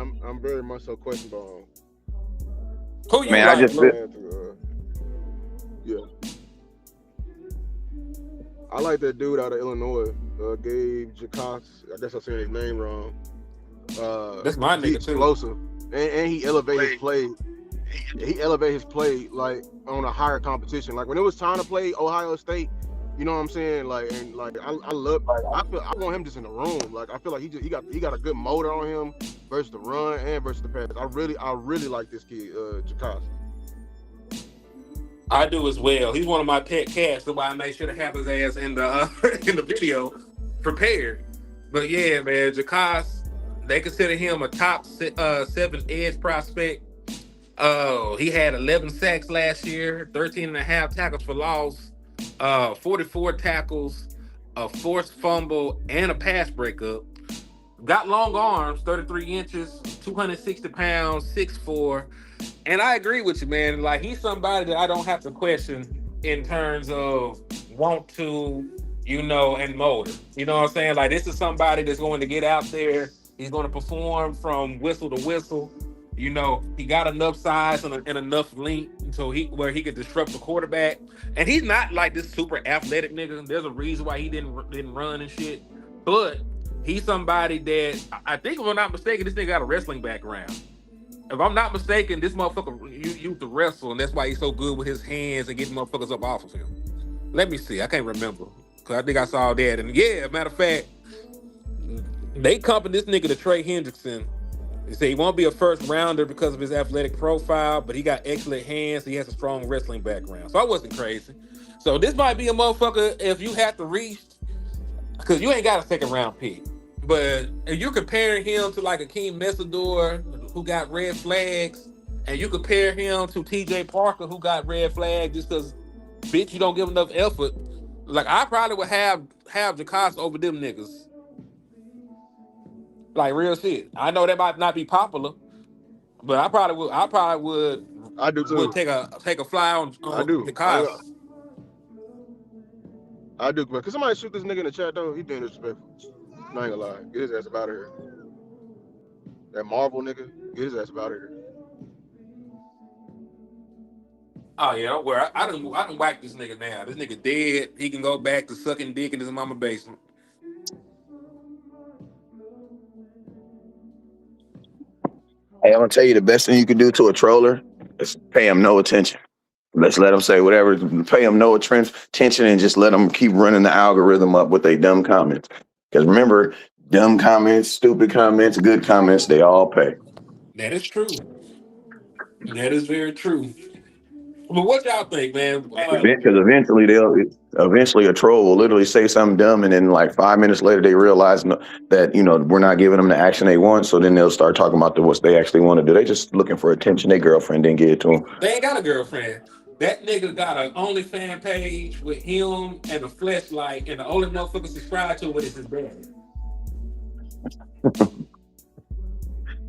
much so questionable Who on. you Man, I like, just feel. Lou? Yeah, I like that dude out of Illinois, Gabe Jacos. I guess I'm saying his name wrong. That's my He nigga too. explosive, and he elevate his play. he elevate his play like on a higher competition. Like when it was time to play Ohio State, you know what I'm saying? Like and like I love. I want him just in the room. Like I feel like he got a good motor on him versus the run and versus the pass. I really like this kid, Jakas. I do as well. He's one of my pet cats, so I make sure to have his ass in the in the video prepared. But yeah, man, Jakas, they consider him a top seven edge prospect. Oh, he had 11 sacks last year, 13 and a half tackles for loss, 44 tackles, a forced fumble, and a pass breakup. Got long arms, 33 inches, 260 pounds, 6'4". And I agree with you, man. Like, he's somebody that I don't have to question in terms of want to, and motor. You know what I'm saying? Like, this is somebody that's going to get out there. He's going to perform from whistle to whistle. He got enough size and enough length so where he could disrupt the quarterback. And he's not like this super athletic nigga. There's a reason why he didn't run and shit. But he's somebody that I think, if I'm not mistaken, this nigga got a wrestling background. If I'm not mistaken, this motherfucker used to wrestle, and that's why he's so good with his hands and getting motherfuckers up off of him. Let me see. I can't remember. Because I think I saw that. And yeah, matter of fact, they comping this nigga to Trey Hendrickson. They say he won't be a first rounder because of his athletic profile, but he got excellent hands. He has a strong wrestling background. So I wasn't crazy. So this might be a motherfucker if you have to reach, because you ain't got a second round pick. But if you're comparing him to like Akeem Messador, who got red flags, and you compare him to TJ Parker, who got red flags just because, bitch, you don't give enough effort. Like, I probably would have Jacosta over them niggas. Like, real shit. I know that might not be popular, but I probably would. I do Would too. take a fly on I do. Jacosta. I do. But can somebody shoot this nigga in the chat though? He being disrespectful. I ain't gonna lie. Get his ass about here. That Marvel nigga, get his ass about here. Oh yeah, don't worry. I done whack this nigga now. This nigga dead. He can go back to sucking dick in his mama basement. Hey, I'm gonna tell you the best thing you can do to a troller is pay him no attention. Let's let them say whatever. Pay them no attention and just let them keep running the algorithm up with their dumb comments. Because remember, dumb comments, stupid comments, good comments, they all pay. That is true. That is very true. But what y'all think, man? Because eventually a troll will literally say something dumb, and then like 5 minutes later they realize that we're not giving them the action they want. So then they'll start talking about what they actually want to do. They just looking for attention. Their girlfriend didn't give it to them. They ain't got a girlfriend. That nigga got an OnlyFans page with him and a fleshlight, and the only motherfucker subscribe to it is his daddy.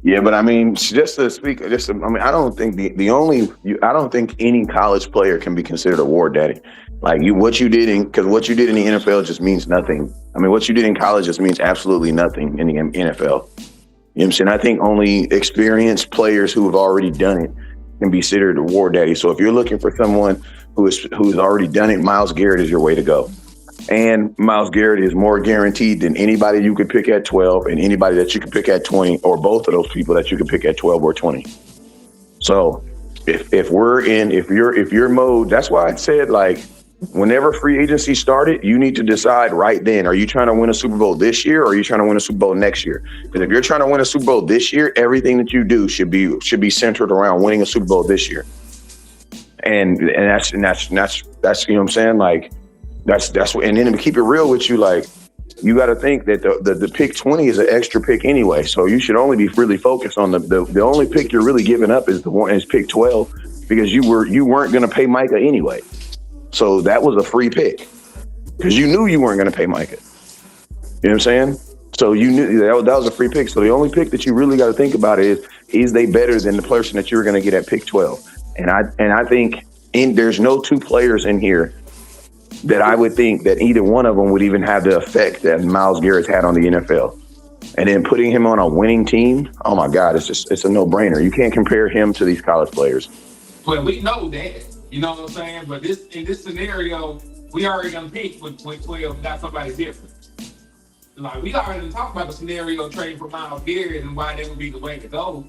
Yeah, but I mean, just to speak, I I don't think I don't think any college player can be considered a war daddy. Like what you did in the NFL just means nothing. I mean, what you did in college just means absolutely nothing in the NFL. You know what I'm saying? I think only experienced players who have already done it can be considered a war daddy. So if you're looking for someone who's already done it, Myles Garrett is your way to go. And Myles Garrett is more guaranteed than anybody you could pick at 12 and anybody that you could pick at 20, or both of those people that you could pick at 12 or 20. So if your mode, that's why I said, like, whenever free agency started, you need to decide right then, are you trying to win a Super Bowl this year, or are you trying to win a Super Bowl next year? Because if you're trying to win a Super Bowl this year, everything that you do should be centered around winning a Super Bowl this year. And that's you know what I'm saying? Like, that's what, and then to keep it real with you, like, you got to think that the pick 20 is an extra pick anyway. So you should only be really focused on the only pick you're really giving up is pick 12, because you weren't going to pay Micah anyway. So that was a free pick because you knew you weren't going to pay Micah. You know what I'm saying? So you knew that was a free pick. So the only pick that you really got to think about is they better than the person that you were going to get at pick 12? And I think there's no two players in here that I would think that either one of them would even have the effect that Myles Garrett's had on the NFL. And then putting him on a winning team, oh my God, it's a no-brainer. You can't compare him to these college players. Well, we know that, you know what I'm saying? But in this scenario, we already done picked with 12 and got somebody different. Like, we already talked about the scenario trading for Myles Garrett and why that would be the way to go.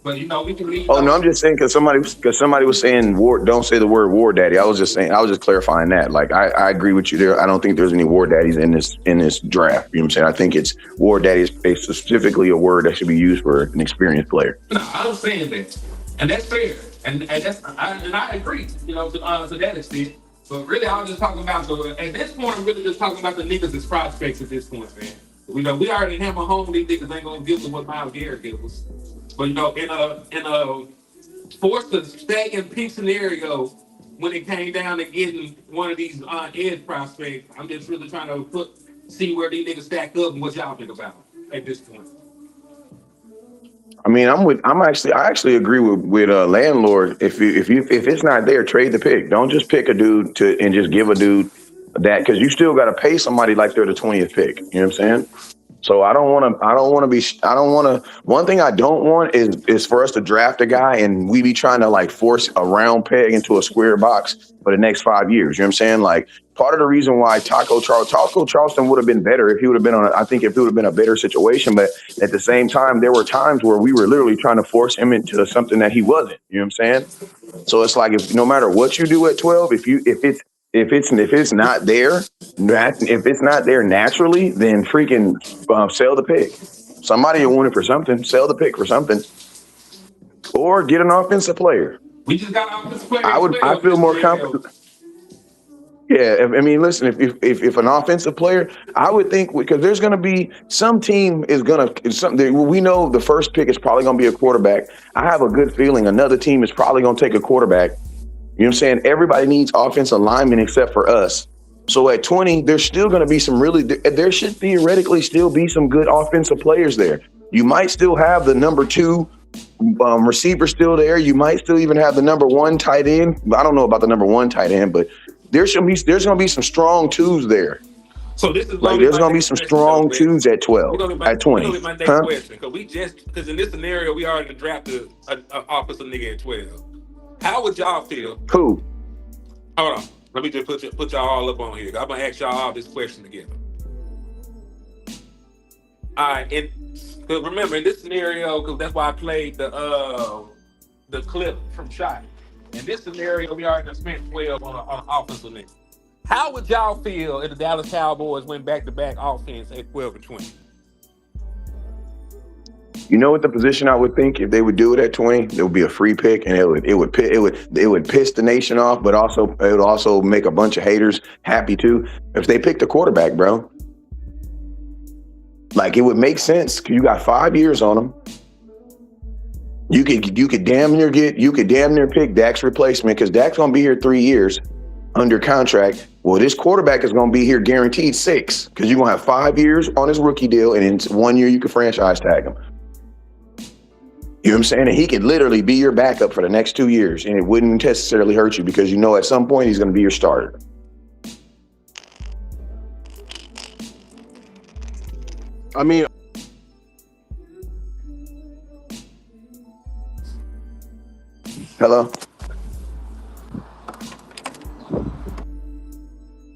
But we can leave Oh no, those. I'm just saying because somebody was saying war. Don't say the word war daddy. I was just saying. I was just clarifying that. Like I agree with you there. I don't think there's any war daddies in this draft. You know what I'm saying? I think it's war daddy is specifically a word that should be used for an experienced player. No, I was saying that, and that's fair, and I agree. To that extent. But really, I was just talking about at this point. I'm really just talking about the niggas as prospects at this point, man. We already have a home. These niggas ain't gonna give us what Miles Garrett gives us. But in a forced to stay in peak scenario when it came down to getting one of these edge prospects. I'm just really trying to see where these niggas stack up and what y'all think about at this point. I mean, I actually agree with landlord. If it's not there, trade the pick. Don't just pick a dude to and just give a dude that because you still got to pay somebody like they're the 20th pick. You know what I'm saying? So I don't want to. I don't want to be. I don't want to. One thing I don't want is for us to draft a guy and we be trying to like force a round peg into a square box for the next 5 years. You know what I'm saying? Like part of the reason why Taco Charleston would have been better if he would have been on. I think if it would have been a better situation, but at the same time, there were times where we were literally trying to force him into something that he wasn't. You know what I'm saying? So it's like if no matter what you do at 12, if it's not there, if it's not there naturally, then freaking sell the pick. Somebody will want it for something. Sell the pick for something, or get an offensive player. We just got offensive player at I 12 in feel this more scenario. confident. Yeah, I mean, listen, if an offensive player, I would think because there's going to be some team is going to something. We know the first pick is probably going to be a quarterback. I have a good feeling another team is probably going to take a quarterback. You know what I'm saying? Everybody needs offensive linemen except for us. So at 20, there's still going to be there should theoretically still be some good offensive players there. You might still have the number two receiver still there. You might still even have the number one tight end. I don't know about the number one tight end, but there's going to be some strong twos there. So this is Like gonna be there's my going to be next some question, though, strong Lex. twos at 12, at We're gonna 20. be my next Huh? question because in this scenario we already drafted an offensive nigga at 12. How would y'all feel? Who? Hold on, let me just put y'all all up on here. I'm gonna ask y'all all this question together. All right, and cause remember in this scenario, because that's why I played the clip from Shot. In this scenario, we already spent 12 on an offensive nigga. How would y'all feel if the Dallas Cowboys went back to back offense at 12 and 20? You know what the position I would think if they would do it at 20, there would be a free pick and it would piss the nation off, but also it would also make a bunch of haters happy too. If they picked a quarterback, bro. Like it would make sense because you got 5 years on them. You could damn near pick Dak's replacement because Dak's gonna be here 3 years under contract. Well, this quarterback is gonna be here guaranteed 6 because you're gonna have 5 years on his rookie deal, and in 1 year you can franchise tag him. You know what I'm saying? And he could literally be your backup for the next 2 years, and it wouldn't necessarily hurt you because you know at some point he's gonna be your starter. I mean, Hello?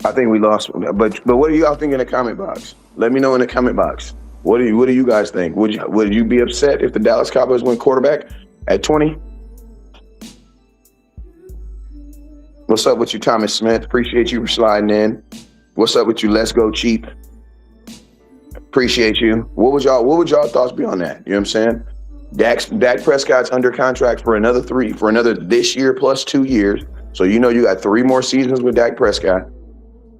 I think we lost, but what do y'all think in the comment box? Let me know in the comment box. What do you guys think? Would you be upset if the Dallas Cowboys went quarterback at 20? What's up with you, Thomas Smith? Appreciate you for sliding in. What's up with you? Let's go cheap. Appreciate you. What would y'all thoughts be on that? You know what I'm saying? Dak Prescott's under contract for another this year plus 2 years. So you got 3 more seasons with Dak Prescott.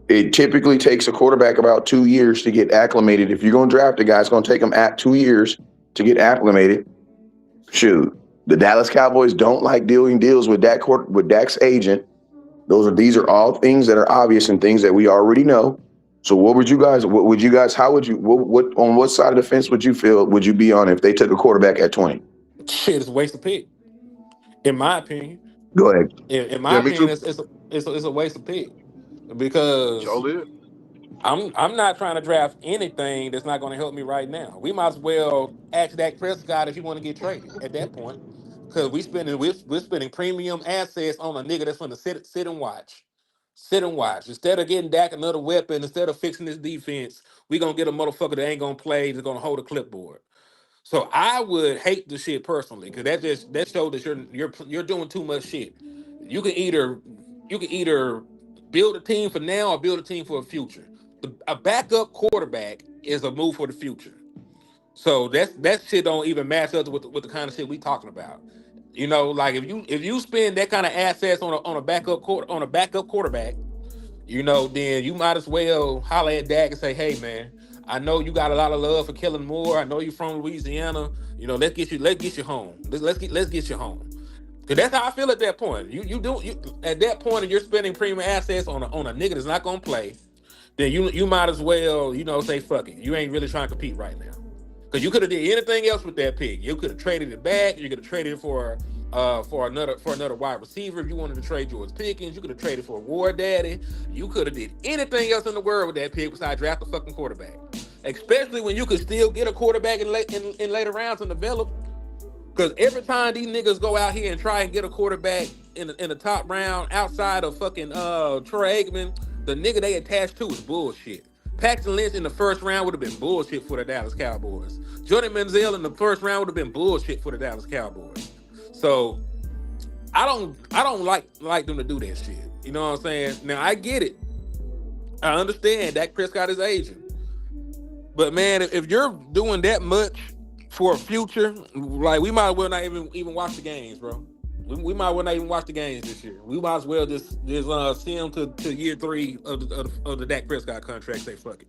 It typically takes a quarterback about 2 years to get acclimated. If you're going to draft a guy, it's going to take him at 2 years to get acclimated. Shoot, the Dallas Cowboys don't like doing deals with Dak's agent. These are all things that are obvious and things that we already know. So what would you guys on what side of the fence would you be on if they took a quarterback at 20? Shit, it's a waste of pick. In my opinion, Go ahead. in my yeah, me opinion, too. it's a waste of pick because Joe live. I'm not trying to draft anything that's not going to help me right now. We might as well ask Dak Prescott if he want to get traded at that point because we're spending premium assets on a nigga that's going to sit and watch. Sit and watch. Instead of getting Dak another weapon, instead of fixing this defense, we gonna get a motherfucker that ain't gonna play, that's gonna hold a clipboard. So I would hate the shit personally because that shows that you're doing too much shit. You can either build a team for now or build a team for the future. A backup quarterback is a move for the future. So that shit don't even match up with the kind of shit we talking about. You know, like if you spend that kind of assets on a backup quarterback, you know, then you might as well holler at Dak and say, "Hey, man, I know you got a lot of love for Kellen Moore. I know you're from Louisiana. You know, let's get you home. Let's get you home." Cause that's how I feel at that point. You at that point, if you're spending premium assets on a nigga that's not gonna play, then you might as well, you know, say fuck it. You ain't really trying to compete right now. Because you could have did anything else with that pick. You could have traded it back. You could have traded it for another wide receiver. If you wanted to trade George Pickens, you could have traded for a War Daddy. You could have did anything else in the world with that pick besides draft a fucking quarterback. Especially when you could still get a quarterback in later rounds and develop. Because every time these niggas go out here and try and get a quarterback in the top round outside of fucking Troy Aikman, the nigga they attached to is bullshit. Paxton Lynch in the first round would have been bullshit for the Dallas Cowboys. Johnny Manziel in the first round would have been bullshit for the Dallas Cowboys. So I don't like them to do that shit. You know what I'm saying? Now I get it. I understand Dak Prescott is aging. But man, if you're doing that much for a future, like we might as well not even watch the games, bro. We might as well not even watch the games this year. We might as well just see them to year 3 of the Dak Prescott contract. Say fuck it.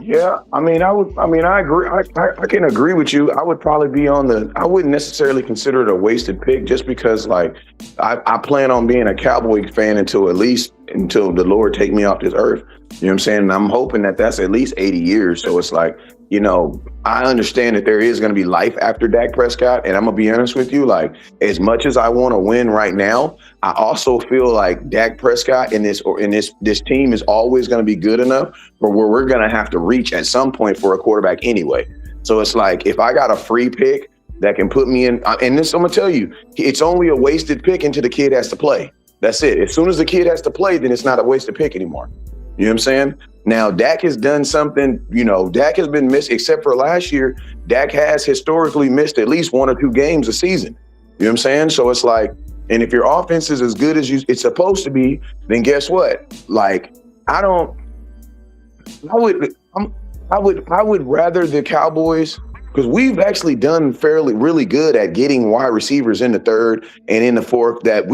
Yeah, I mean, I agree. I can agree with you. I would probably be I wouldn't necessarily consider it a wasted pick just because, like, I plan on being a Cowboy fan until the Lord take me off this earth. You know what I'm saying? And I'm hoping that's at least 80 years. So it's like, you know, I understand that there is going to be life after Dak Prescott. And I'm going to be honest with you, like, as much as I want to win right now, I also feel like Dak Prescott and this team is always going to be good enough for where we're going to have to reach at some point for a quarterback anyway. So it's like, if I got a free pick that can put me in, and this, I'm going to tell you, it's only a wasted pick until the kid has to play. That's it. As soon as the kid has to play, then it's not a wasted pick anymore. You know what I'm saying? Now, Dak has done something, you know, Dak has been missed, except for last year. Dak has historically missed at least 1 or 2 games a season. You know what I'm saying? So it's like, and if your offense is as good as it's supposed to be, then guess what? Like, I would rather the Cowboys, because we've actually done really good at getting wide receivers in the 3rd and in the 4th that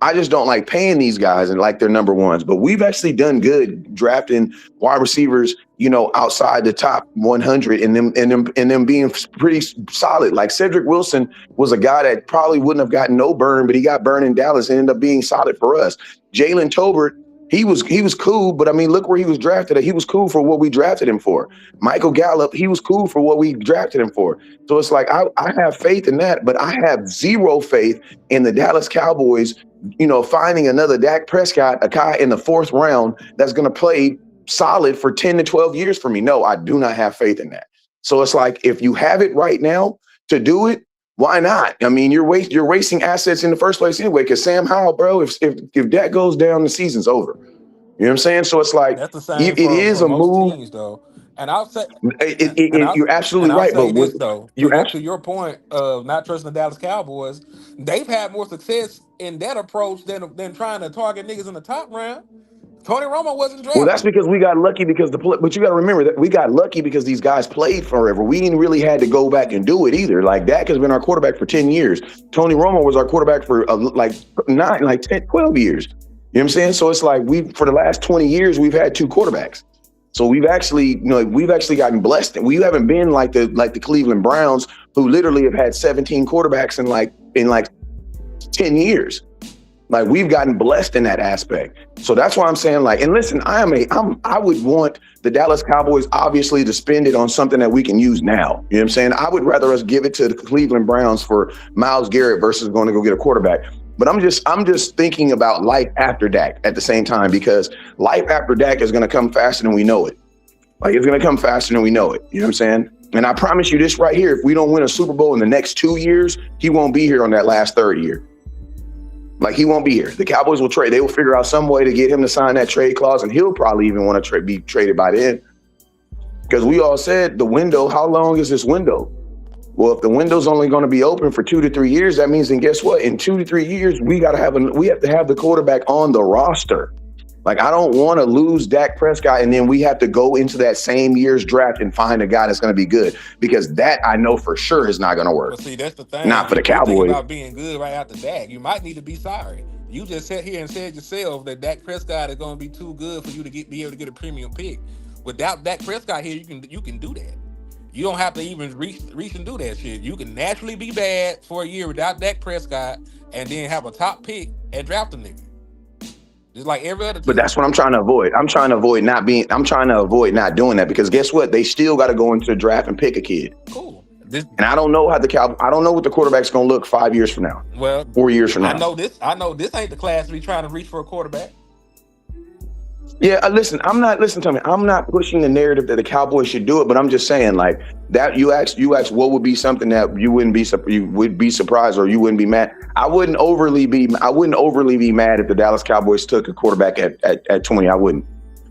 I just don't like paying these guys and like they're number ones, but we've actually done good drafting wide receivers, you know, outside the top 100 and them being pretty solid. Like Cedric Wilson was a guy that probably wouldn't have gotten no burn, but he got burned in Dallas and ended up being solid for us. Jalen Tolbert, he was cool, but I mean, look where he was drafted at. He was cool for what we drafted him for. Michael Gallup, he was cool for what we drafted him for. So it's like, I have faith in that, but I have zero faith in the Dallas Cowboys, you know, finding another Dak Prescott, a guy in the 4th round that's going to play solid for 10 to 12 years for me. No, I do not have faith in that. So it's like, if you have it right now to do it, why not? I mean, you're wasting assets in the first place anyway. Because Sam Howell, bro, if that goes down, the season's over. You know what I'm saying? So it's like, That's the same it is a most move. teams, though. And I'll say, You're absolutely right. But But to your point of not trusting the Dallas Cowboys, they've had more success in that approach than trying to target niggas in the top round. Tony Romo wasn't drafted. Well, that's because we got lucky but you got to remember that we got lucky because these guys played forever. We didn't really had to go back and do it either. Like, Dak has been our quarterback for 10 years. Tony Romo was our quarterback for 10, 12 years. You know what I'm saying? So it's like for the last 20 years, we've had 2 quarterbacks. So we've actually gotten blessed. We haven't been like the Cleveland Browns, who literally have had 17 quarterbacks in 10 years. Like, we've gotten blessed in that aspect. So that's why I'm saying, like, and listen, I would want the Dallas Cowboys obviously to spend it on something that we can use now. You know what I'm saying? I would rather us give it to the Cleveland Browns for Myles Garrett versus going to go get a quarterback. But I'm just thinking about life after Dak at the same time, because life after Dak is going to come faster than we know it. Like, it's going to come faster than we know it. You know what I'm saying? And I promise you this right here, if we don't win a Super Bowl in the next 2 years, he won't be here on that last 3rd year. Like, he won't be here. The Cowboys will trade. They will figure out some way to get him to sign that trade clause, and he'll probably even want to be traded by then. Because we all said the window, how long is this window? Well, if the window's only going to be open for 2 to 3 years, that means then guess what? In 2 to 3 years, we have to have the quarterback on the roster. Like, I don't want to lose Dak Prescott and then we have to go into that same year's draft and find a guy that's going to be good, because that I know for sure is not going to work. Well, see, that's the thing. Not for the You think Cowboys. about being good right after Dak. You might need to be sorry. You just sat here and said yourself that Dak Prescott is going to be too good for you to be able to get a premium pick. Without Dak Prescott here, you can do that. You don't have to even reach and do that shit. You can naturally be bad for a year without Dak Prescott and then have a top pick and draft a nigga. Just like every other team. But that's what I'm trying to avoid. I'm trying to avoid not doing that, because guess what? They still got to go into the draft and pick a kid. Cool. And I don't know what the quarterback's going to look 5 years from now. Well, 4 years from now. I know this ain't the class to be trying to reach for a quarterback. Yeah, listen to me. I'm not pushing the narrative that the Cowboys should do it, but I'm just saying, like, that you asked what would be something that you would be surprised or you wouldn't be mad. I wouldn't overly be mad if the Dallas Cowboys took a quarterback at 20. I wouldn't,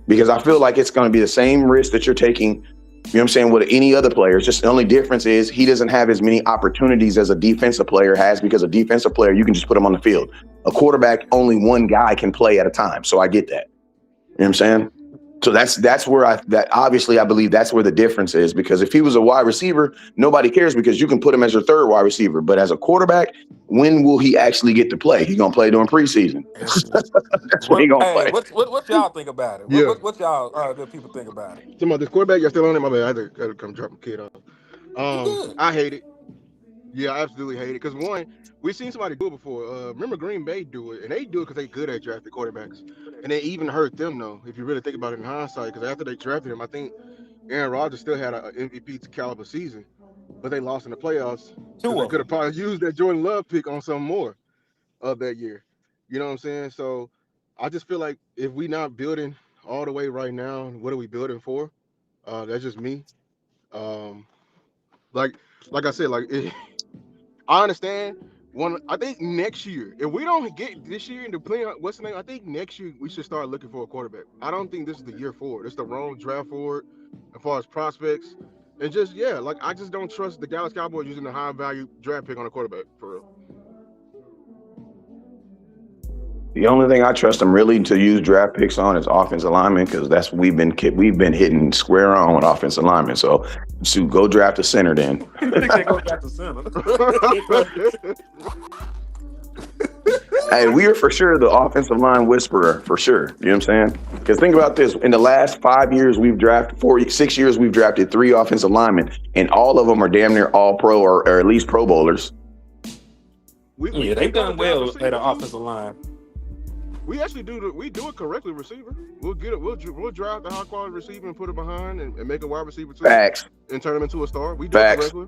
because I feel like it's going to be the same risk that you're taking, you know what I'm saying, with any other player. It's just the only difference is he doesn't have as many opportunities as a defensive player has, because a defensive player, you can just put him on the field. A quarterback, only one guy can play at a time. So I get that. You know what I'm saying? So that's where obviously I believe that's where the difference is, because if he was a wide receiver, nobody cares because you can put him as your third wide receiver. But as a quarterback, when will he actually get to play? He's gonna play during preseason. That's when he's gonna play. What y'all think about it? Yeah. What y'all good people think about it? Talking about this quarterback, y'all still on it? My bad. I had to come drop my kid off. Good. I hate it. Yeah, I absolutely hate it. Because one, we've seen somebody do it before. Remember Green Bay do it, and they do it because they're good at drafting quarterbacks. And they even hurt them, though, if you really think about it in hindsight. Because after they drafted him, I think Aaron Rodgers still had an MVP caliber season, but they lost in the playoffs. They could have probably used that Jordan Love pick on some more of that year. You know what I'm saying? So I just feel like if we not building all the way right now, what are we building for? That's just me. Like I said, I understand. I think next year, if we don't get this year into playing, what's the name? I think next year we should start looking for a quarterback. I don't think this is the year for it. It's the wrong draft for it, as far as prospects, and just I just don't trust the Dallas Cowboys using a high value draft pick on a quarterback for real. The only thing I trust them really to use draft picks on is offensive linemen, because that's what we've been hitting square on with offensive linemen. So go draft a center then. You think they go draft a center? Hey, we are for sure the offensive line whisperer, for sure. You know what I'm saying? Because think about this. In the last 5 years, 6 years, we've drafted 3 offensive linemen, and all of them are damn near all pro or at least pro bowlers. They've done well at the offensive line. We actually do it correctly, receiver. We'll get it. We'll draft the high quality receiver and put it behind and make a wide receiver too. Facts. And turn him into a star. We do it correctly.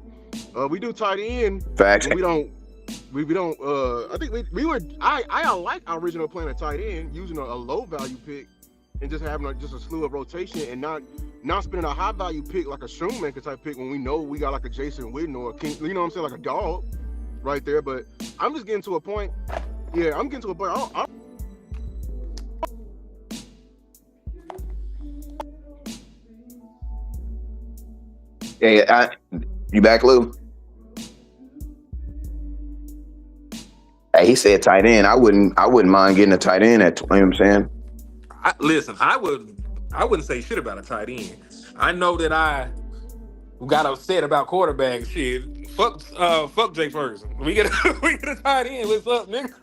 We do tight end. Facts. We don't. I think we were. I like our original plan of tight end, using a low value pick and just having just a slew of rotation and not spending a high value pick like a Shoemaker type pick when we know we got like a Jason Witten or a King, you know what I'm saying, like a dog right there. But I'm just getting to a point. Yeah, I'm getting to a point. Yeah, you back, Lou? Hey, he said tight end. I wouldn't mind getting a tight end at 20. You know what I'm saying? Listen, I wouldn't say shit about a tight end. I know that I got upset about quarterback shit. Fuck Jake Ferguson. We get a tight end. What's up, nigga?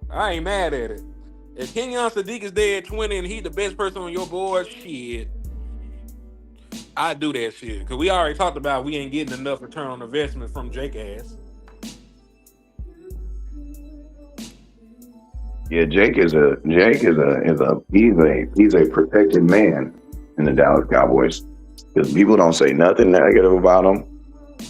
I ain't mad at it. If Kenyon Sadiq is there at 20 and he the best person on your board, shit, I do that shit. Because we already talked about we ain't getting enough return on investment from Jake ass. Yeah, Jake is a protected man in the Dallas Cowboys, because people don't say nothing negative about him.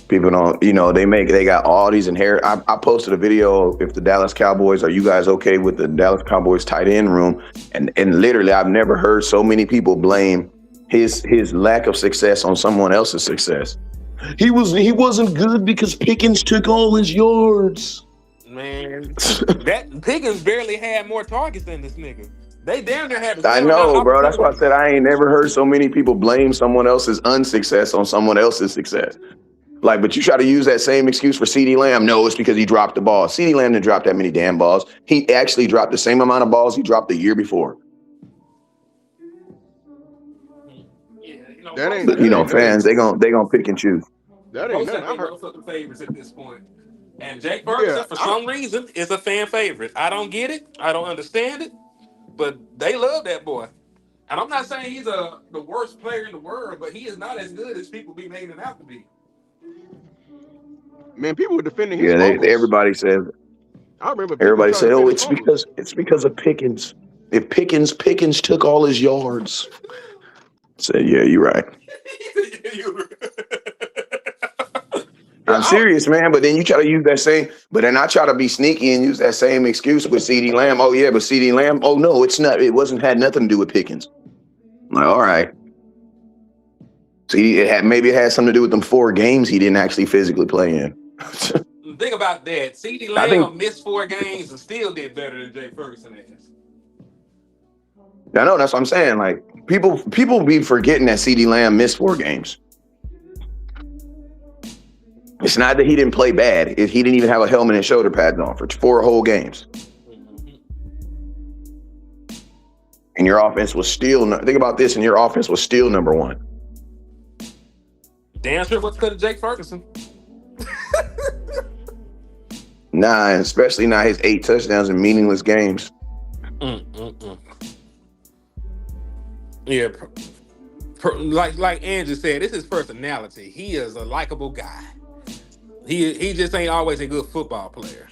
People don't, they got all these inherit. I posted a video. If the Dallas Cowboys, are you guys okay with the Dallas Cowboys tight end room? And literally, I've never heard so many people blame his lack of success on someone else's success. He wasn't good because Pickens took all his yards. Man, that Pickens barely had more targets than this nigga. They damn near had the I same amount know, of bro. That's why I opportunities. said I ain't never heard so many people blame someone else's unsuccess on someone else's success. Like, but you try to use that same excuse for CeeDee Lamb. No, it's because he dropped the ball. CeeDee Lamb didn't drop that many damn balls. He actually dropped the same amount of balls he dropped the year before. Yeah, That ain't But that ain't nothing. fans, they gonna pick and choose. That ain't Folks nothing. have I been heard. no fucking favorites at this point. And Jake Yeah, Ferguson, for some reason, is a fan favorite. I don't get it. I don't understand it. But they love that boy. And I'm not saying he's the worst player in the world, but he is not as good as people be making him out to be. man, people were defending his Yeah, fumbles. I remember people everybody trying to said, defend oh, his fumbles. it's because of Pickens. If Pickens took all his yards. I said, yeah, you're right. Yeah, I'm serious, man. But then you try to use that same, but then I try to be sneaky and use that same excuse with CeeDee Lamb. Oh yeah, but CeeDee Lamb. Oh no, it's not. It wasn't had nothing to do with Pickens. I'm like, all right. See, maybe it had something to do with them 4 games he didn't actually physically play in. Think about that. CeeDee I think Lamb missed 4 games and still did better than Jake Ferguson has. I know that's what I'm saying. Like people be forgetting that CeeDee Lamb missed 4 games. It's not that he didn't play bad. He didn't even have a helmet and shoulder pads on for 4 whole games. And your offense was still, think about this, and your offense was still number 1. Damn sure what's good to Jake Ferguson. Nah, and especially not his 8 touchdowns in meaningless games. Yeah, like Andrew said, this is his personality. He is a likable guy. He just ain't always a good football player.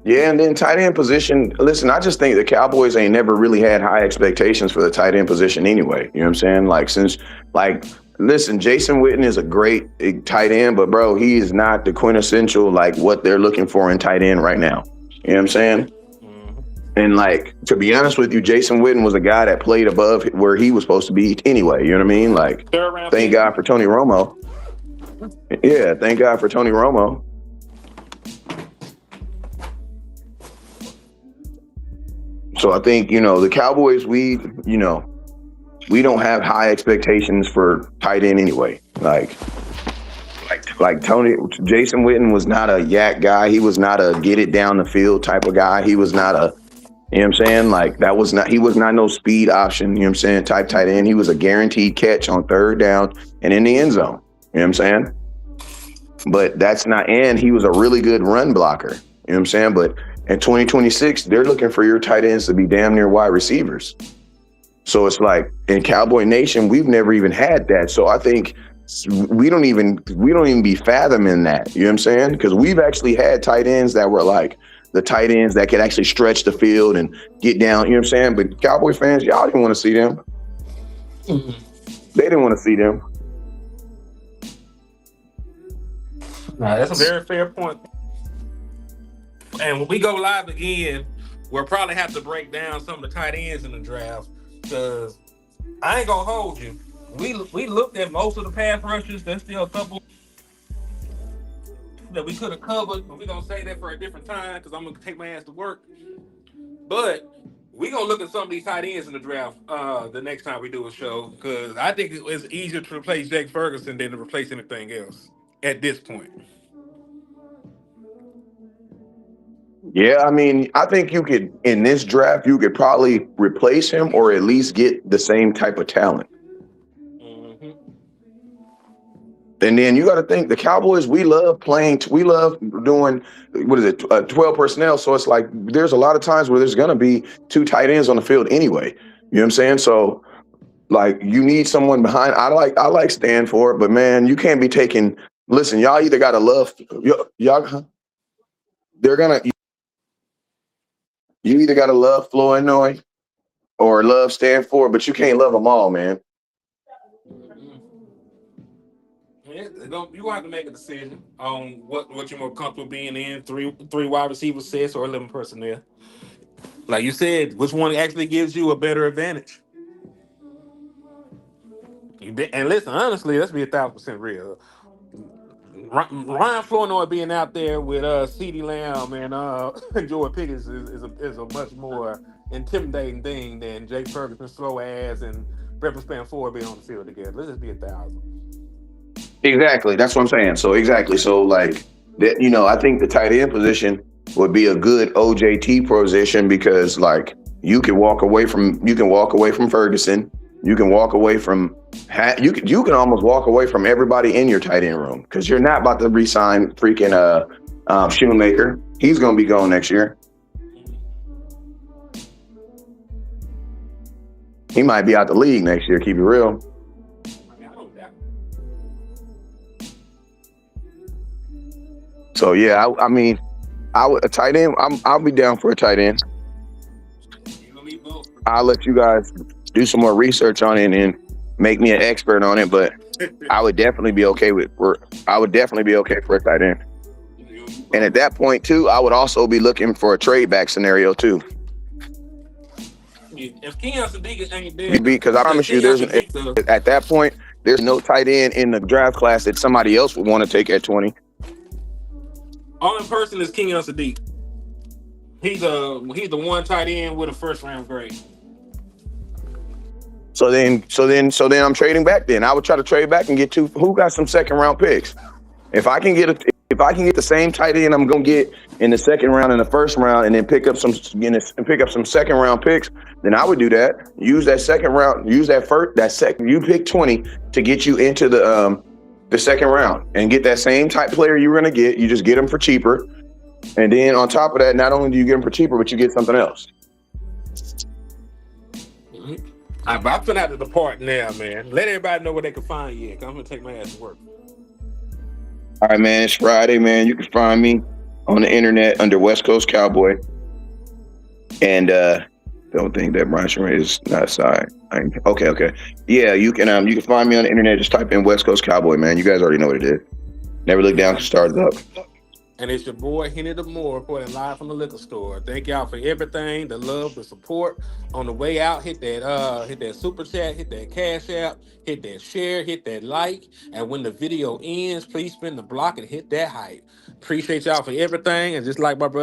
Yeah, and then tight end position. Listen, I just think the Cowboys ain't never really had high expectations for the tight end position anyway. You know what I'm saying? Listen, Jason Witten is a great tight end, but bro, he is not the quintessential like what they're looking for in tight end right now. You know what I'm saying? And like, to be honest with you, Jason Witten was a guy that played above where he was supposed to be anyway. You know what I mean? Like, thank God for Tony Romo. Yeah, thank God for Tony Romo. So I think, the Cowboys, we don't have high expectations for tight end anyway. Like Jason Witten was not a yak guy. He was not a get it down the field type of guy. He was not a, you know what I'm saying? Like he was not no speed option, you know what I'm saying, type tight end. He was a guaranteed catch on 3rd down and in the end zone. You know what I'm saying? But that's not, and he was a really good run blocker. You know what I'm saying? But in 2026, they're looking for your tight ends to be damn near wide receivers. So it's like in Cowboy Nation, we've never even had that. So I think we don't even be fathoming that. You know what I'm saying? Because we've actually had tight ends that were like the tight ends that could actually stretch the field and get down. You know what I'm saying? But Cowboy fans, y'all didn't want to see them. They didn't want to see them. Nah, that's a very fair point. And when we go live again, we'll probably have to break down some of the tight ends in the draft because I ain't gonna hold you. We looked at most of the pass rushers. There's still a couple that we could have covered, but we're gonna say that for a different time because I'm gonna take my ass to work. But we gonna look at some of these tight ends in the draft the next time we do a show because I think it's easier to replace Jake Ferguson than to replace anything else at this point. Yeah, I mean, I think in this draft, you could probably replace him or at least get the same type of talent. And then you got to think the Cowboys, we love doing, 12 personnel. So it's like there's a lot of times where there's going to be 2 tight ends on the field anyway. You know what I'm saying? So like you need someone behind. I like stand for it, but man, you can't be taking, listen, y'all either got to love, y'all, you either got to love Flournoy or love Stanford, but you can't love them all, man. Yeah, you gonna have to make a decision on what you're more comfortable being in: three wide receiver sets or 11 personnel. Like you said, which one actually gives you a better advantage? And listen, honestly, let's be 1,000% real. Ryan Flournoy being out there with CeeDee Lamb and Jordan Pickens is a much more intimidating thing than Jake Ferguson slow ass and Breakfast Span Ford being on the field together. Let's just be 1,000. Exactly. That's what I'm saying. So exactly. So like that, I think the tight end position would be a good OJT position because like you can walk away from Ferguson. You can walk away from you can almost walk away from everybody in your tight end room because you're not about to re-sign freaking Shoemaker. He's gonna be gone next year. He might be out the league next year, keep it real. I mean, I don't doubt So yeah, I mean I would a tight end, I'll be down for a tight end. it. You gonna need both. I'll let you guys do some more research on it and make me an expert on it, but I would definitely be okay for a tight end. And at that point too, I would also be looking for a trade back scenario too. If Kenyon Sadiq ain't there, Because I promise you at that point, there's no tight end in the draft class that somebody else would want to take at 20. only person is Kenyon Sadiq. He's the one tight end with a first round grade. So then I'm trading back. Then I would try to trade back and get two. Who got some second round picks? If I can get the same tight end I'm gonna get in the second round and the first round, and then pick up some second round picks, then I would do that. Use that second round. Use that second. You pick 20 to get you into the second round and get that same type player you were gonna get. You just get them for cheaper, and then on top of that, not only do you get them for cheaper, but you get something else. Mm-hmm. I'm finna have to depart now, man. Let everybody know where they can find you. Cause I'm gonna take my ass to work. All right, man. It's Friday, man. You can find me on the internet under West Coast Cowboy. And don't think that Brian Sherman is not side. Okay. Yeah, you can find me on the internet. Just type in West Coast Cowboy, man. You guys already know what it is. Never look down, start up. And it's your boy Henny the Moore reporting live from the liquor store. Thank y'all for everything, the love, the support. On the way out, hit that super chat, hit that cash app, hit that share, hit that like. And when the video ends, please spin the block and hit that hype. Appreciate y'all for everything. And just like my brother